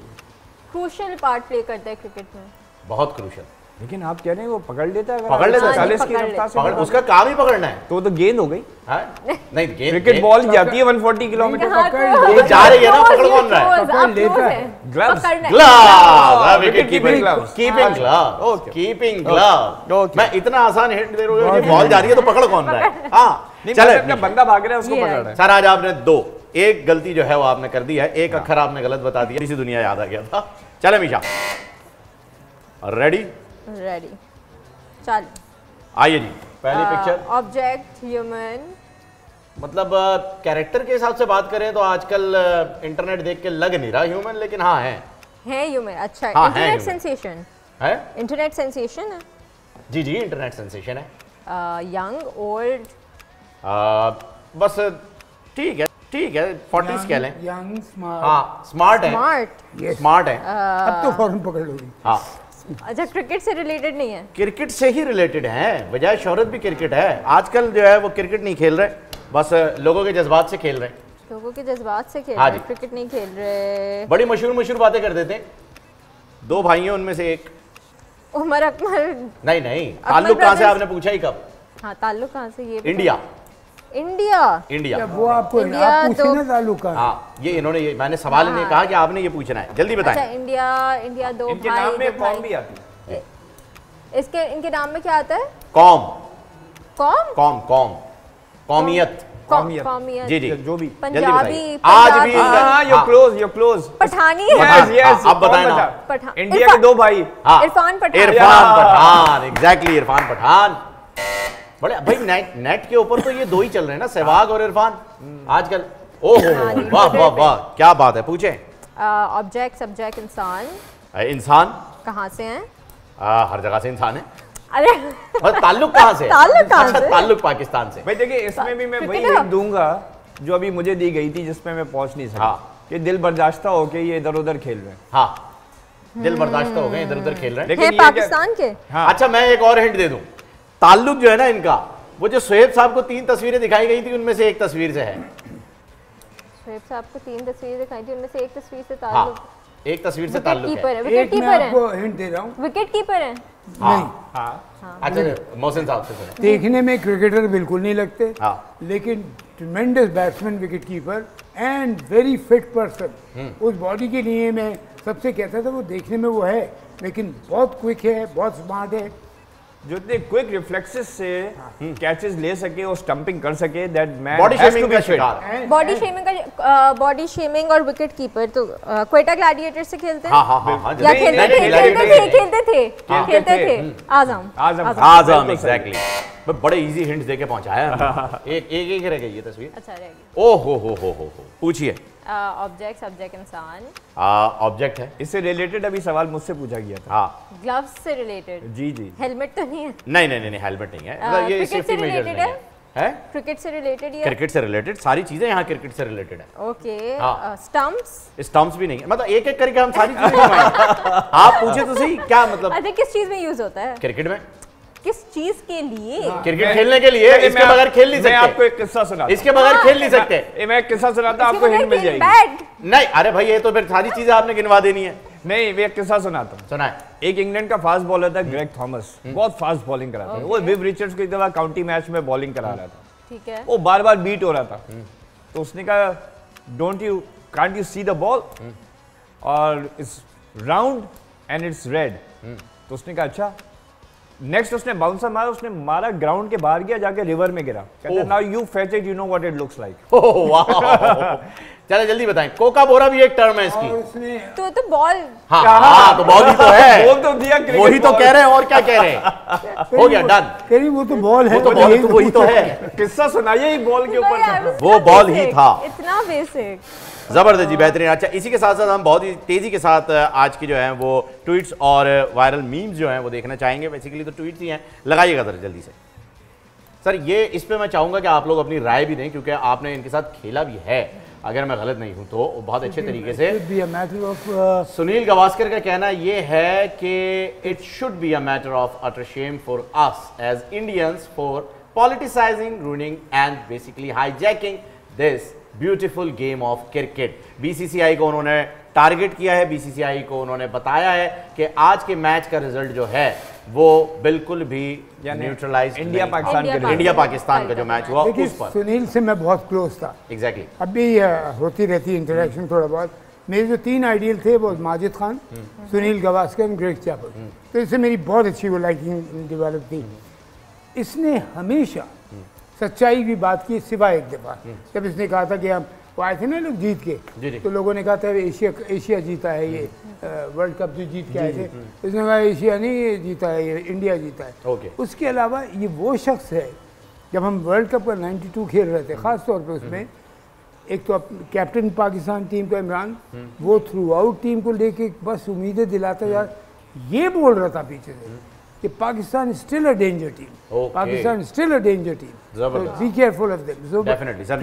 क्रूशियल पार्ट प्ले करता है क्रिकेट में, बहुत क्रूशियल। लेकिन आप कह रहे हैं वो पकड़ लेता है? पकड़ लेता है, 40 की रफ्तार से। उसका काम ही पकड़ना है। तो गेंद हो गई? नहीं, गेंद क्रिकेट बॉल जाती है 140 किलोमीटर। जा रही है ना, पकड़ कौन रहा है? पकड़ लेता है। Gloves, wicket keeping glove. मैं इतना आसान हिंट दे रहा हूं, बॉल जा रही है तो पकड़ कौन रहा है? हाँ चले, बंदा भाग रहा है उसको पकड़ रहा है। सर आज आपने 2, एक गलती जो है वो आपने कर दी है, एक अक्षर आपने गलत बता दिया, इसी दुनिया याद आ गया था। चले मीशा, रेडी? चल आइए जी, पहली पिक्चर। ऑब्जेक्ट ह्यूमन, मतलब कैरेक्टर के हिसाब से बात करें तो आजकल इंटरनेट देख के लग नहीं रहा ह्यूमन, लेकिन हाँ है ह्यूमन। अच्छा, हाँ, इंटरनेट सेंसेशन है, इंटरनेट सेंसेशन है। जी जी इंटरनेट सेंसेशन है। यंग ओल्ड बस ठीक है 40s कह लें। Young smart. हाँ स्मार्ट है, स्मार्ट है। अब तो फौरन पकड़ लोगी। हाँ अच्छा, क्रिकेट से रिलेटेड नहीं है? क्रिकेट से ही रिलेटेड है, बजाय शोहरत भी क्रिकेट है। आजकल जो है वो क्रिकेट नहीं खेल रहे, बस लोगों के जज्बात से खेल रहे हैं। लोगों के जज्बात से खेल हाँ रहे, क्रिकेट नहीं खेल रहे। बड़ी मशहूर बातें कर देते हैं। 2 भाई हैं, उनमें से एक उमर अकमल। नहीं ताल्लुक कहाँ से आपने पूछा ही कब? हाँ ताल्लुक कहाँ से? ये इंडिया। वो आपको आप पूछे ना ताल्लुक कहाँ? हाँ ये इन्होंने मैंने सवाल इन्हें कहा कि आपने ये पूछना है, जल्दी बताएं। अच्छा, इंडिया 2 भाई। इनके नाम में कौम भी आती है। इनके नाम में क्या आता है? कौम। कौमियत। जी जो भी पंजाबी। आज भी you're close। पठानी। yes अब बताएं ना। इंडिया के 2 भाई। इरफान पठान एग्जैक्टली, इरफान पठान। बड़े भाई नेट के ऊपर तो ये 2 ही चल रहे हैं ना, सहवाग और इरफान आजकल। ओहो वाह क्या बात है, पूछे। ऑब्जेक्ट, सब्जेक्ट, इंसान कहाँ से हैं? हर जगह से इंसान है। अरे ताल्लुक कहाँ से? ताल्लुक पाकिस्तान से। भाई देखिए इसमें भी मैं वही एक दूंगा जो अभी मुझे दी गई थी, जिसमें मैं पहुंच नहीं सका। कि दिल बर्दाश्ता हो के ये इधर उधर खेल रहे हैं। हाँ दिल बर्दाश्ता हो गए, इधर उधर खेल रहे हैं। लेकिन पाकिस्तान के। अच्छा मैं एक और हिंट दे दूं, ताल्लुक जो है ना इनका, वो जो शोएब साहब को 3 तस्वीरें दिखाई गई थी उनमें से एक तस्वीर से है। शोएब साहब को 3 तस्वीरें दिखाई थी, उनमें से एक तस्वीर से ताल्लुक। एक तस्वीर से ताल्लुक है। विकेट कीपर है। आपको हिंट दे रहा हूँ, विकेट कीपर है। अच्छा मोहसिन साहब से सुने। देखने में क्रिकेटर बिल्कुल नहीं लगते, लेकिन ट्रेमेंडस batsman, wicket keeper and very fit person. उस बॉडी के लिए मैं सबसे कहता था वो देखने में वो है, लेकिन बहुत क्विक है, बहुत स्मार्ट है। जो इतने क्विक रिफ्लेक्सेस से कैचेस ले सके और स्टंपिंग कर सके, दैट मैन बॉडी शेमिंग का शिकार। बॉडी शेमिंग और विकेट कीपर तो क्वेटा ग्लैडिएटर से खेलते हैं। हाँ या खेलते थे आजम एग्जैक्टली। बड़े इजी हिंट्स देके पहुंचाया। एक रह गई ये तस्वीर। अच्छा रह गई। ओ हो पूछिए। ऑब्जेक्ट, सब्जेक्ट, इंसान। ऑब्जेक्ट है। इससे रिलेटेड अभी सवाल मुझसे पूछा गया था। ग्लव्स से रिलेटेड? जी हेलमेट तो नहीं है? नहीं हेलमेट नहीं है। ये सेफ्टी मेजर्स नहीं है। क्रिकेट से रिलेटेड? ये क्रिकेट से रिलेटेड सारी चीजें यहाँ क्रिकेट से रिलेटेड है। ओके। स्टंप्स भी नहीं है, मतलब एक करके हम सारी चीजें घुमाएंगे। आप पूछे तो सही क्या मतलब। अच्छा किस चीज में यूज होता है? क्रिकेट में। किस चीज के लिए? क्रिकेट खेलने के लिए। इसके बगैर खेल नहीं सकते। मैं आपको एक किस्सा सुनाता। इसके बगैर खेल नहीं सकते। मैं एक किस्सा सुनाता, आपको हिंट मिल जाएगी। नहीं अरे भाई ये तो फिर सारी चीजें आपने गिनवा देनी है। नहीं मैं एक किस्सा सुनाता हूँ। सुनाए। एक इंग्लैंड का फास्ट बॉलर था ग्रेग थॉमस, बहुत फास्ट बॉलिंग कराता था। वो विव रिचर्ड्स को एक दफा काउंटी मैच में बॉलिंग करा रहा था। ठीक है। वो बार बीट हो रहा था, तो उसने कहा can't you see the ball और it's round and it's red. तो उसने कहा अच्छा। नेक्स्ट उसने बाउंसर मारा, उसने मारा ग्राउंड के बाहर गया, जाके रिवर में गिरा। कहता now you fetch it, you know what it looks like. Oh वाह। चलो जल्दी बताएं। कोका बोरा भी एक टर्म है इसकी। तो बॉल। हाँ तो बॉल ही तो है। बोल तो दिया, वही तो कह रहे हैं, और क्या कह रहे हैं। हो गया डन। वो तो बॉल है। वही तो है। किस्सा सुनाइए ही बॉल के ऊपर। वो बॉल ही था। इतना बेसिक। जबरदस्त जी, बेहतरीन। अच्छा इसी के साथ साथ हम बहुत ही तेजी के साथ आज की जो है वो ट्वीट्स और वायरल मीम्स जो हैं वो देखना चाहेंगे। बेसिकली तो ट्वीट्स ही हैं, लगाइएगा जरा जल्दी से। सर ये इस पे मैं चाहूंगा कि आप लोग अपनी राय भी दें, क्योंकि आपने इनके साथ खेला भी है, अगर मैं गलत नहीं हूं तो बहुत अच्छे तरीके से। सुनील गावस्कर का कहना ये है कि it should be a matter of utter shame for us as Indians for politicising, ruining and basically hijacking this beautiful game of cricket. BCCI को उन्होंने टारगेट किया है, बीसीसीआई को उन्होंने बताया है कि आज के मैच का रिजल्ट जो है वो बिल्कुल भी न्यूट्रलाइज इंडिया पाकिस्तान का जो मैच हुआ उस पर। सुनील से मैं बहुत क्लोज था। एग्जैक्टली। अभी होती रहती इंटरेक्शन थोड़ा बहुत। मेरे जो 3 आइडियल थे वो माजिद खान, सुनील गावस्कर और ग्रेग चैपल। तो इससे मेरी बहुत अच्छी वो लाइकिंग डेवलप थी। इसने हमेशा सच्चाई की बात की, सिवाय एक दफ़ा जब इसने कहा था कि हम वो आए थे ना लोग जीत के, तो लोगों ने कहा था एशिया जीता है, ये वर्ल्ड कप जो जीत के आए थे। इसने कहा एशिया नहीं जीता है, ये इंडिया जीता है। उसके अलावा ये वो शख्स है जब हम वर्ल्ड कप का 92 खेल रहे थे, ख़ास तौर पे उसमें एक तो कैप्टन पाकिस्तान टीम का इमरान, वो थ्रू आउट टीम को लेके बस उम्मीदें दिलाता यार, ये बोल रहा था पीछे से कि Pakistan still a danger team, Pakistan still a danger team, be careful of them. Definitely sir.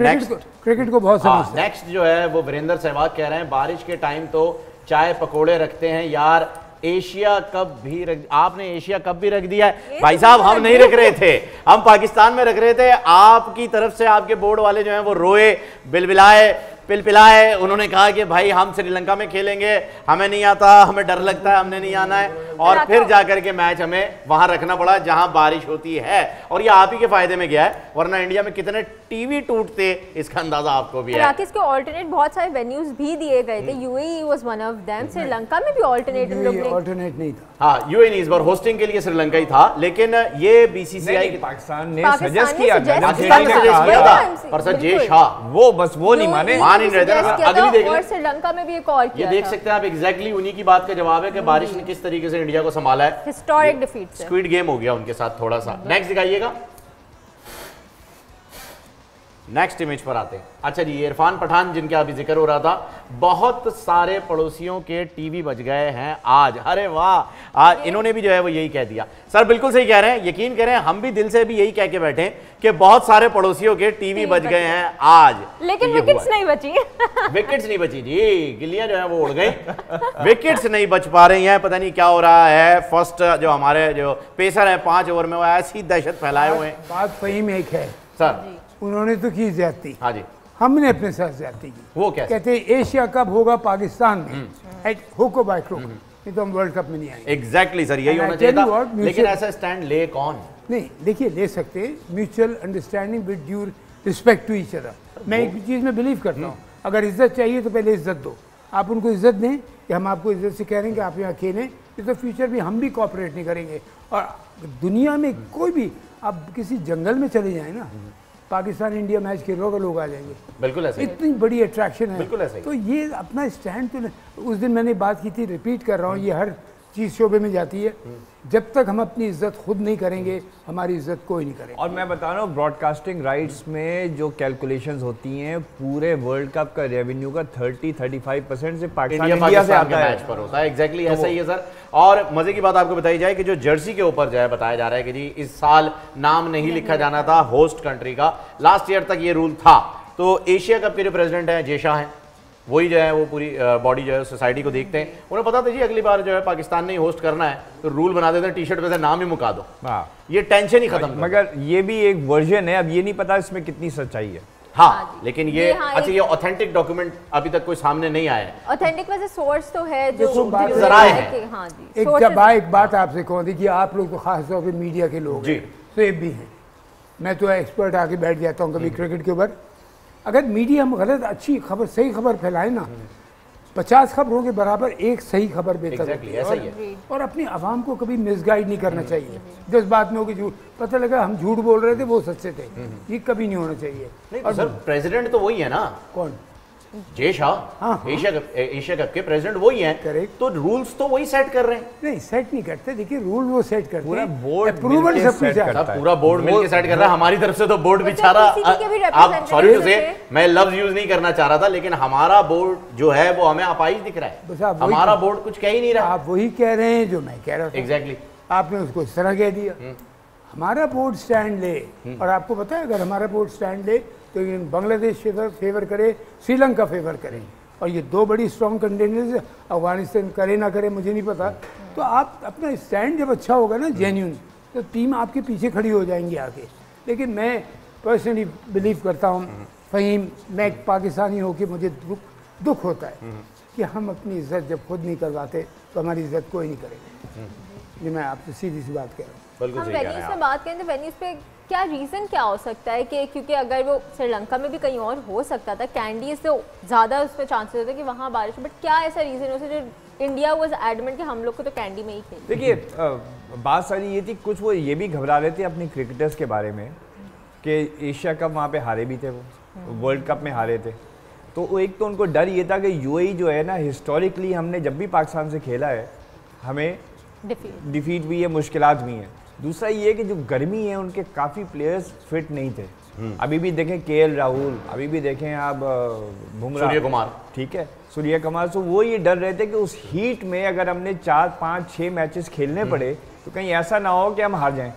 Cricket को बहुत समझते हैं। नेक्स्ट जो है वो वीरेंद्र सहवाग कह रहे हैं बारिश के टाइम तो चाय पकोड़े रखते हैं यार, एशिया कप भी रख, आपने एशिया कप भी रख दिया है भाई साहब। हम नहीं रख रहे थे, हम पाकिस्तान में रख रहे थे। आपकी तरफ से आपके बोर्ड वाले जो हैं वो रोए, बिलबिलाए, पिलपिलाए, उन्होंने कहा कि भाई हम श्रीलंका में खेलेंगे, हमें नहीं आता, हमें डर लगता है, हमने नहीं आना है, और फिर जाकर के मैच हमें वहां रखना पड़ा जहां बारिश होती है, और ये आप ही के फायदे में गया है, वरना इंडिया में कितने टीवी टूटते इसका अंदाजा आपको भी है। राकेश के ऑल्टरनेट बहुत सारे वेन्यूज भी दिए गए थे, UAE was one of them, Sri Lanka में भी ऑल्टरनेट नहीं था। हाँ, यूएई नहीं, इस बार होस्टिंग के लिए श्रीलंका ही था, लेकिन ये बीसीसीआई पाकिस्तान ने सजेस्ट किया था, पर सर जय शाह वो बस वो नहीं माने, मान ही रहे थे। अगली देख और श्रीलंका में भी एक और ये देख सकते हैं आप, एग्जैक्टली उन्हीं की बात का जवाब है कि बारिश ने किस तरीके से इंडिया को संभाला है। हिस्टोरिक डिफीट से स्क्विड गेम हो गया उनके साथ थोड़ा सा। नेक्स्ट दिखाइएगा, नेक्स्ट इमेज पर आते हैं। अच्छा जी, इरफान पठान जिनका अभी जिक्र हो रहा था, बहुत सारे पड़ोसियों के टीवी बज गए हैं आज। अरे वाह, आज इन्होंने भी जो है वो यही कह दिया। सर बिल्कुल सही कह रहे हैं, यकीन करें हम भी दिल से भी यही कह के बैठे कि बहुत सारे पड़ोसियों के टीवी बज गए हैं आज, लेकिन विकेट्स नहीं बची। विकेट्स नहीं बची जी, गिल्लियां जो है वो उड़ गई, विकेट्स नहीं बच पा रही हैं। पता नहीं क्या हो रहा है। फर्स्ट जो हमारे जो पेसर है 5 ओवर में वो ऐसी दहशत फैलाए हुए हैं। बात फहीम एक है सर, उन्होंने तो की ज्यादती, हाँ जी, हमने अपने साथ ज्यादती की। वो कैसे? कहते हैं एशिया कप होगा पाकिस्तान में, हुक बाय क्रुक, नहीं तो हम वर्ल्ड कप में नहीं आएंगे। एग्जैक्टली सर, यही होना चाहिए था, लेकिन ऐसा स्टैंड ले कौन? नहीं देखिए, ले सकते हैं mutual understanding with due respect to each other. मैं एक चीज़ में बिलीव करता हूँ, अगर इज्जत चाहिए तो पहले इज्जत दो, आप उनको इज्जत दें कि हम आपको इज्जत से कह रहे हैं कि आप यहाँ खेलें, तो फ्यूचर भी हम भी कॉपरेट नहीं करेंगे। और दुनिया में कोई भी, आप किसी जंगल में चले जाएं ना, पाकिस्तान इंडिया मैच खेल रहा लोग आ जाएंगे, बिल्कुल ऐसे, इतनी बड़ी अट्रैक्शन है, बिल्कुल ऐसे। तो ये अपना स्टैंड तो उस दिन मैंने बात की थी, रिपीट कर रहा हूँ, ये हर चीज़ शोबे में जाती है, जब तक हम अपनी इज्जत खुद नहीं करेंगे हमारी इज्जत कोई नहीं करेगा। और मैं बता रहा हूँ, ब्रॉडकास्टिंग राइट्स में जो कैलकुलेशंस होती हैं, पूरे वर्ल्ड कप का रेवेन्यू का 30-35% से पाकिस्तान इंडिया से आता है, मैच पर होता है। एग्जैक्टली ऐसा ही है सर। और मजे की बात आपको बताई जाए कि जो जर्सी के ऊपर जो है बताया जा रहा है कि जी इस साल नाम नहीं लिखा जाना था होस्ट कंट्री का, लास्ट ईयर तक ये रूल था। तो एशिया कप के जो प्रेसिडेंट हैं जय शाह हैं, वही जो है वो पूरी बॉडी जो है सोसाइटी को देखते हैं, उन्हें पता था जी अगली बार जो है पाकिस्तान ने होस्ट करना है तो रूल बना देते हैं, टी शर्ट पे से नाम ही मुका दो, ये टेंशन ही खत्म। मगर ये भी एक वर्जन है, अब ये नहीं पता इसमें कितनी सच्चाई है। हाँ, लेकिन ये अच्छा, ये ऑथेंटिक डॉक्यूमेंट अभी तक कोई सामने नहीं आया है। ऑथेंटिक वैसे सोर्स तो है जो जराए हैं। हाँ जी, एक बात आपसे कहूँ, देखिए आप लोग तो खास तौर पे मीडिया के लोग हैं, सेब भी हैं, मैं तो एक्सपर्ट आके बैठ जाता हूँ कभी क्रिकेट के ऊपर। अगर मीडिया हम गलत अच्छी खबर, सही खबर फैलाए ना, 50 खबरों के बराबर एक सही खबर बेहतर होती है। और अपनी आवाम को कभी मिसगाइड नहीं करना चाहिए, जिस बात में होगी झूठ, पता लगा हम झूठ बोल रहे थे वो सच्चे थे, ये कभी नहीं होना चाहिए। नहीं, और सर प्रेसिडेंट तो वही है ना, कौन? जय शाह, एशिया कप के प्रेसिडेंट वही हैं, करेक्ट, तो रूल्स तो वही सेट कर रहे हैं। नहीं, सेट नहीं करते, देखिए रूल वो सेट करते पूरा बोर्ड अप्रूवल सब कुछ है, पूरा बोर्ड मिलके सेट कर रहा है। हमारी तरफ से तो बोर्ड बेचारा, आप सॉरी टू से, मैं लफ्ज यूज नहीं करना चाह रहा था, लेकिन हमारा बोर्ड जो है वो हमें अपाहिज दिख रहा है, हमारा बोर्ड कुछ कह ही नहीं रहा। आप वही कह रहे हैं जो मैं कह रहा था। एग्जैक्टली, आपने उसको इस तरह कह दिया। हमारा बोर्ड स्टैंड ले, और आपको पता है अगर हमारा बोर्ड स्टैंड ले तो बांग्लादेश फेवर करे, श्रीलंका फेवर करे, और ये दो बड़ी स्ट्रॉन्ग कंटेंडर्स, अफगानिस्तान करे ना करे मुझे नहीं पता। तो आप अपना स्टैंड जब अच्छा होगा ना जेन्युइन, तो टीम आपके पीछे खड़ी हो जाएंगी आगे। लेकिन मैं पर्सनली बिलीव करता हूँ फ़हीम, मैं एक पाकिस्तानी होकर मुझे दुख होता है कि हम अपनी इज्जत जब खुद नहीं करवाते तो हमारी इज्जत कोई नहीं करेगा। ये मैं आपसे सीधी सी बात कह रहा हूँ। हम वेन्यूज में बात करें तो वेन्यूज पे क्या रीज़न क्या हो सकता है कि क्योंकि अगर वो श्रीलंका में भी कहीं और हो सकता था, कैंडी से ज़्यादा उसमें चांसेस होते कि वहाँ बारिश, बट क्या ऐसा रीज़न हो सकता है जो इंडिया वाज एडमेंट कि हम लोग को तो कैंडी में ही खेलना? देखिए, बात सारी ये थी, कुछ वो ये भी घबरा रहे थे अपने क्रिकेटर्स के बारे में कि एशिया कप वहाँ पे हारे भी थे, वो वर्ल्ड कप में हारे थे, तो एक तो उनको डर ये था कि यूएई जो है ना, हिस्टोरिकली हमने जब भी पाकिस्तान से खेला है हमें डिफीट भी है, मुश्किलात भी हैं, दूसरा ये कि जो गर्मी है उनके काफ़ी प्लेयर्स फिट नहीं थे। अभी भी देखें केएल राहुल, अभी भी देखें आप बुमराह, सूर्य कुमार, ठीक है, सूर्य कुमार। तो वो ये डर रहे थे कि उस हीट में अगर हमने 4, 5, 6 मैचेस खेलने पड़े तो कहीं ऐसा ना हो कि हम हार जाएं,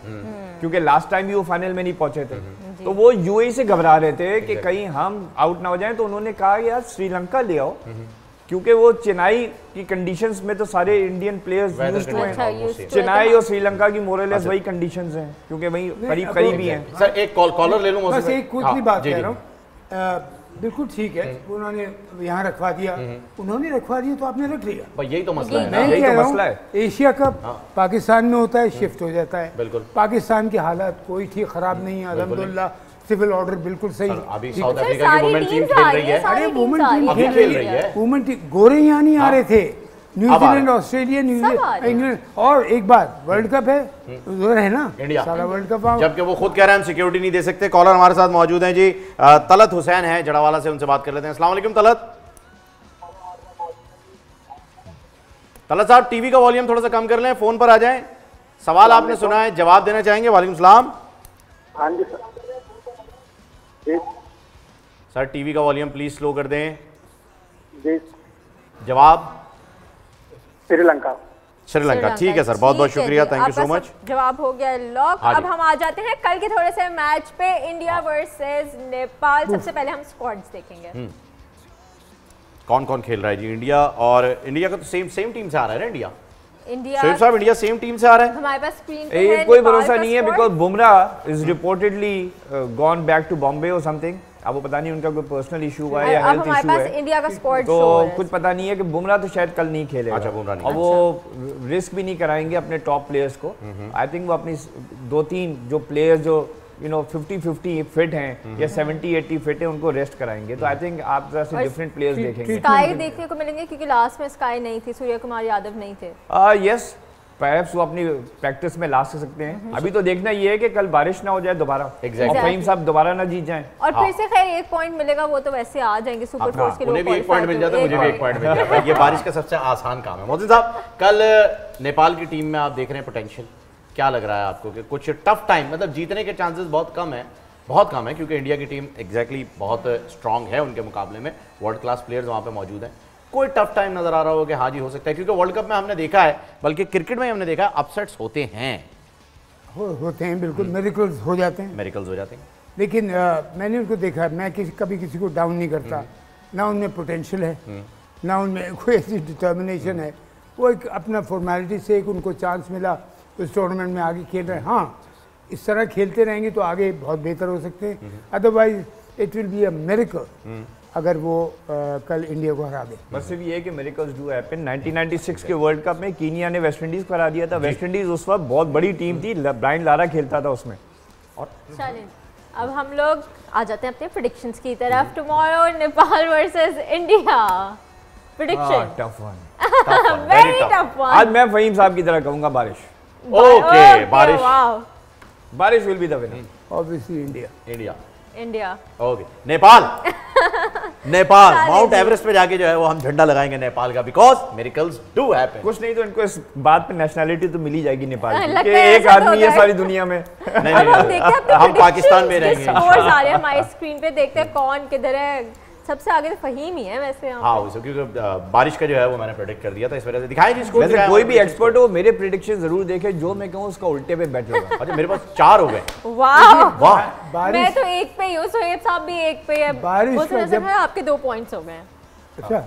क्योंकि लास्ट टाइम भी वो फाइनल में नहीं पहुंचे थे। तो वो यूएई से घबरा रहे थे कि कहीं हम आउट ना हो जाएं, तो उन्होंने कहा यार श्रीलंका ले आओ, क्योंकि वो चेन्नई की कंडीशंस में तो सारे इंडियन प्लेयर्स यूज्ड हुए हैं। चेन्नई और श्रीलंका की मोरलेस वही कंडीशंस हैं, क्योंकि वही करीब करीब ही हैं। सर एक कॉलर ले लूं, बस एक कुछ बात कह रहा हूँ, बिल्कुल ठीक है, उन्होंने यहाँ रखवा दिया, उन्होंने रखवा दिया तो आपने रख लिया, यही तो मसला है। मैं कह रहा हूँ एशिया कप पाकिस्तान में होता है, शिफ्ट हो जाता है। बिल्कुल पाकिस्तान की हालत कोई ठीक खराब नहीं है, अल्हम्दुलिल्लाह, सिविल ऑर्डर बिल्कुल सही। अभी साउथ अफ्रीका की वुमेन टीम खेल रही है। अरे वुमेन टीम खेल रही है, वुमेन टीम, गोरे यहाँ नहीं आ रहे थे, न्यूजीलैंड, ऑस्ट्रेलिया, न्यूजीलैंड, इंग्लैंड, और एक बात वर्ल्ड कप है उधर है ना, इंडिया सारा वर्ल्ड कप, जबकि वो खुद कह रहे हैं हम सिक्योरिटी नहीं दे सकते। कॉलर हमारे साथ मौजूद हैं जी, तलत हुसैन है जड़ावाला से, उनसे बात कर लेते हैं। अस्सलाम वालेकुम तलत। तलत साहब टीवी का वॉल्यूम थोड़ा सा कम कर लें, फोन पर आ जाएं। सवाल आपने सुना है, जवाब देना चाहेंगे? वालेकुम सलाम। हाँ जी सर। सर टीवी का वॉल्यूम प्लीज स्लो कर दें। जी। जवाब श्रीलंका। श्रीलंका, ठीक है सर, बहुत बहुत शुक्रिया, थैंक यू सो मच। जवाब हो गया लॉक। अब हम आ जाते हैं कल के थोड़े से मैच पे, इंडिया वर्सेस नेपाल। सबसे पहले हम स्क्वाड्स देखेंगे, कौन कौन खेल रहा है जी। इंडिया, और इंडिया का तो सेम टीम से आ रहा है ना इंडिया। इंडिया शोएब साहब इंडिया सेम टीम से आ रहा है। हमारे पास स्क्रीन पे है, कोई भरोसा नहीं है, because Bumrah is reportedly gone back to Bombay और समथिंग। अब वो पता नहीं उनका कोई पर्सनल इशू हुआ है या हेल्थ इशू है, इंडिया का स्क्वाड तो कुछ पता नहीं है कि बुमराह तो शायद कल नहीं खेलेगा। अच्छा, बुमराह नहीं, और वो रिस्क भी नहीं कराएंगे अपने टॉप प्लेयर्स को। आई थिंक वो अपनी 2-3 जो प्लेयर्स जो 50-50 फिट हैं या 70-80 फिट हैं, उनको रेस्ट कराएंगे। तो आई थिंक आप जरा से डिफरेंट प्लेयर्स देखेंगे। स्काई देखने को मिलेंगे, क्योंकि लास्ट में स्काई नहीं थी, सूर्य कुमार यादव नहीं थे। यस, परहैप्स वो अपनी प्रैक्टिस में ला सकते हैं। अभी तो देखना ये है कि कल बारिश ना हो जाए दोबारा, और फहीम साहब दोबारा ना जीत जाएं। और फिर से खैर 1 पॉइंट मिलेगा, वो तो वैसे आ जाएंगे सुपर फोर्स के लोग। उन्हें भी 1 पॉइंट मिल जाता है, मुझे भी 1 पॉइंट मिल जाता है। ये बारिश का सबसे आसान काम है। मोहसिन साहब, कल नेपाल की टीम में आप देख रहे हैं पोटेंशियल, क्या लग रहा है आपको कि कुछ टफ टाइम, मतलब जीतने के चांसेस बहुत कम है, क्योंकि इंडिया की टीम एग्जैक्टली बहुत स्ट्रांग है उनके मुकाबले में, वर्ल्ड क्लास प्लेयर्स वहाँ पे मौजूद हैं। कोई टफ टाइम नजर आ रहा हो कि हाँ जी हो सकता है, क्योंकि वर्ल्ड कप में हमने देखा है, बल्कि क्रिकेट में हमने देखा है, अपसेट्स होते हैं, बिल्कुल मेरिकल्स हो जाते हैं, लेकिन मैंने उनको देखा, मैं कभी किसी को डाउन नहीं करता, ना उनमें पोटेंशियल है, ना उनमें कोई ऐसी डिटर्मिनेशन है। वो एक अपना फॉर्मेलिटी से एक उनको चांस मिला, उस टूर्नामेंट में आगे खेल रहे हैं। हाँ, इस तरह खेलते रहेंगे तो आगे बहुत बेहतर हो सकते हैं, otherwise it will be a miracle अगर वो कल इंडिया को हरा दे। बस सिर्फ ये कि मिरेकल्स डू हैपन। 1996 के वर्ल्ड कप में कीनिया ने वेस्ट इंडीज को हरा दिया था। वेस्ट इंडीज उस वक्त बहुत बड़ी टीम थी, ब्रायन लारा खेलता था उसमें। और चलिए अब हम लोग आ जाते हैं अपने प्रेडिक्शंस की तरफ। Tomorrow Nepal versus India, prediction tough one, very tough one. आज मैं फहीम साहब की तरह कहूंगा बारिश। ओके, बारिश will be the winner, obviously India. Okay, Nepal mount Everest पे जाके जो है वो हम झंडा लगाएंगे नेपाल का, बिकॉज मिरेकल्स डू हैपन। कुछ नहीं तो इनको इस बात पे नेशनैलिटी तो मिल ही जाएगी नेपाल की, एक आदमी है सारी दुनिया में। नहीं, हम पाकिस्तान में रहेंगे। हमारे स्क्रीन पे देखते हैं कौन किधर है। सबसे आगे तो फहीम ही है वैसे। हाँ, क्योंकि बारिश का जो है वो मैंने प्रेडिक्ट कर दिया था, इस वजह से दिखाएं जिसको। वैसे कोई भी एक्सपर्ट हो मेरे प्रेडिक्शन जरूर देखे, जो मैं कहूँ उसका उल्टे पे बैठ लगा। अच्छा, मेरे पास 4 हो गए। वाह, मैं तो 1 पे ही हूँ, सोहेब साहब भी 1 पे है। बारिश का जब आपके 2 पॉइंट्स हो गए। अच्छा,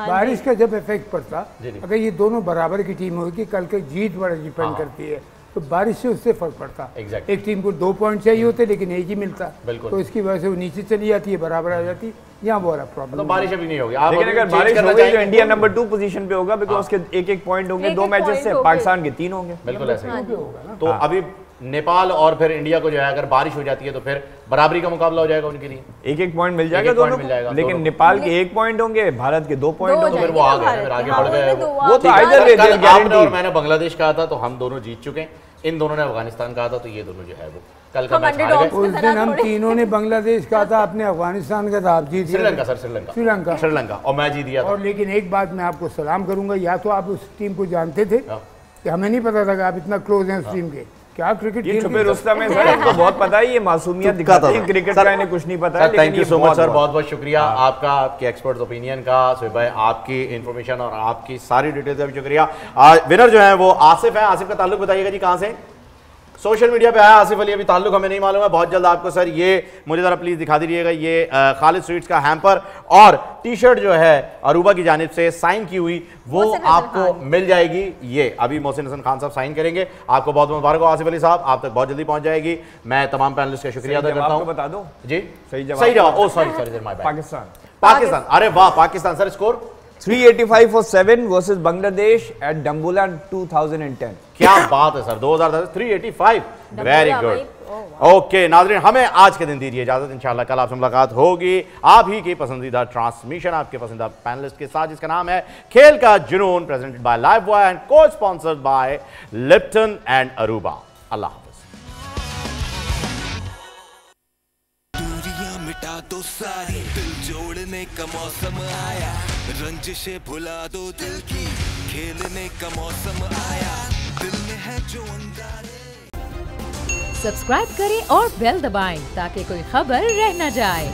बारिश का जब इफेक्ट पड़ता, अगर ये दोनों बराबर की टीम होगी, कल की जीत बड़ा डिपेंड करती है, तो बारिश से उससे फर्क पड़ता। एक टीम को 2 पॉइंट चाहिए होते, लेकिन एक ही मिलता, तो इसकी वजह से वो नीचे चली जाती है, बराबर आ जाती। यहाँ वो वाला प्रॉब्लम। तो बारिश अभी नहीं होगी, लेकिन अगर बारिश हो गई तो इंडिया नंबर 2 पोजीशन पे होगा, बिकॉज उसके 1-1 पॉइंट होंगे 2 मैचेस से, पाकिस्तान के 3 होंगे। बिल्कुल ऐसे होगा। तो अभी नेपाल और फिर इंडिया को जो है अगर बारिश हो जाती है तो फिर बराबरी का मुकाबला हो जाएगा उनके लिए, 1-1 पॉइंट मिल जाएगा दोनों को। लेकिन नेपाल के 1 पॉइंट होंगे, भारत के 2 पॉइंट होंगे, फिर वो आ गए, फिर आगे बढ़ गए। वो तो आइदर और मैंने बांग्लादेश कहा था तो हम दोनों जीत चुके हैं, इन दोनों ने अफगानिस्तान कहा था, तो ये दोनों जो है वो कल का मैच हार गए। उस दिन हम तीनों ने बांग्लादेश कहा था, आपने अफगानिस्तान का था, आप जीत। श्रीलंका और मैं जीत दिया था। और लेकिन एक बात मैं आपको सलाम करूंगा, या तो आप उस टीम को जानते थे कि हमें नहीं पता था कि आप इतना क्लोज हैं उस टीम के, क्या क्रिकेट ये छुपे रुस्तम में सर, आपको बहुत पता है, ये मासूमियत दिखाते हैं क्रिकेट का, इन्हें कुछ नहीं पता है। Thank you so much sir, बहुत बहुत शुक्रिया आपका, आपके एक्सपर्ट ओपिनियन का, सुहेब भाई आपकी इन्फॉर्मेशन और आपकी सारी डिटेल्स का भी शुक्रिया। विनर जो है वो आसिफ है। आसिफ का ताल्लुक बताइएगा जी, कहाँ से? सोशल मीडिया पे आया आसिफ अली, अभी ताल्लुक हमें नहीं मालूम है, बहुत जल्द आपको सर ये मुझे जरा प्लीज दिखा दीजिएगा, ये खालिद स्वीट्स का हैम्पर और टी शर्ट जो है अरूबा की जानिब से साइन की हुई वो आपको मिल जाएगी। ये अभी मोहसिन हसन खान साहब साइन करेंगे, आपको बहुत मुबारक हो आसिफ अली साहब, आप तक बहुत जल्दी पहुंच जाएगी। मैं तमाम पैनलिस्ट का शुक्रिया अदा करता हूँ। बता दो जी सही जवाब। Oh sorry Pakistan. अरे वाह, Pakistan sir. Score 385 for 7 versus Bangladesh at Dambulla 2010। क्या बात है सर, 2010 385, वेरी गुड। ओके नाज़रीन, हमें आज के दिन दीजिए इजाजत, इंशाल्लाह कल आपसे मुलाकात होगी आप ही की पसंदीदा ट्रांसमिशन, आपके पसंदीदा पैनलिस्ट के साथ, जिसका नाम है खेल का जुनून, presented by Lifebuoy and co sponsored by Lipton and Aruba. अल्लाह हाफ़िज़। मिटा दो सारी, दिल जोड़ने का मौसम आया, रंजिशें भुला दो दिल की, खेलने का मौसम आया, दिल में है जो अंगारे। सब्सक्राइब करें और बेल दबाएं ताकि कोई खबर रह न जाए।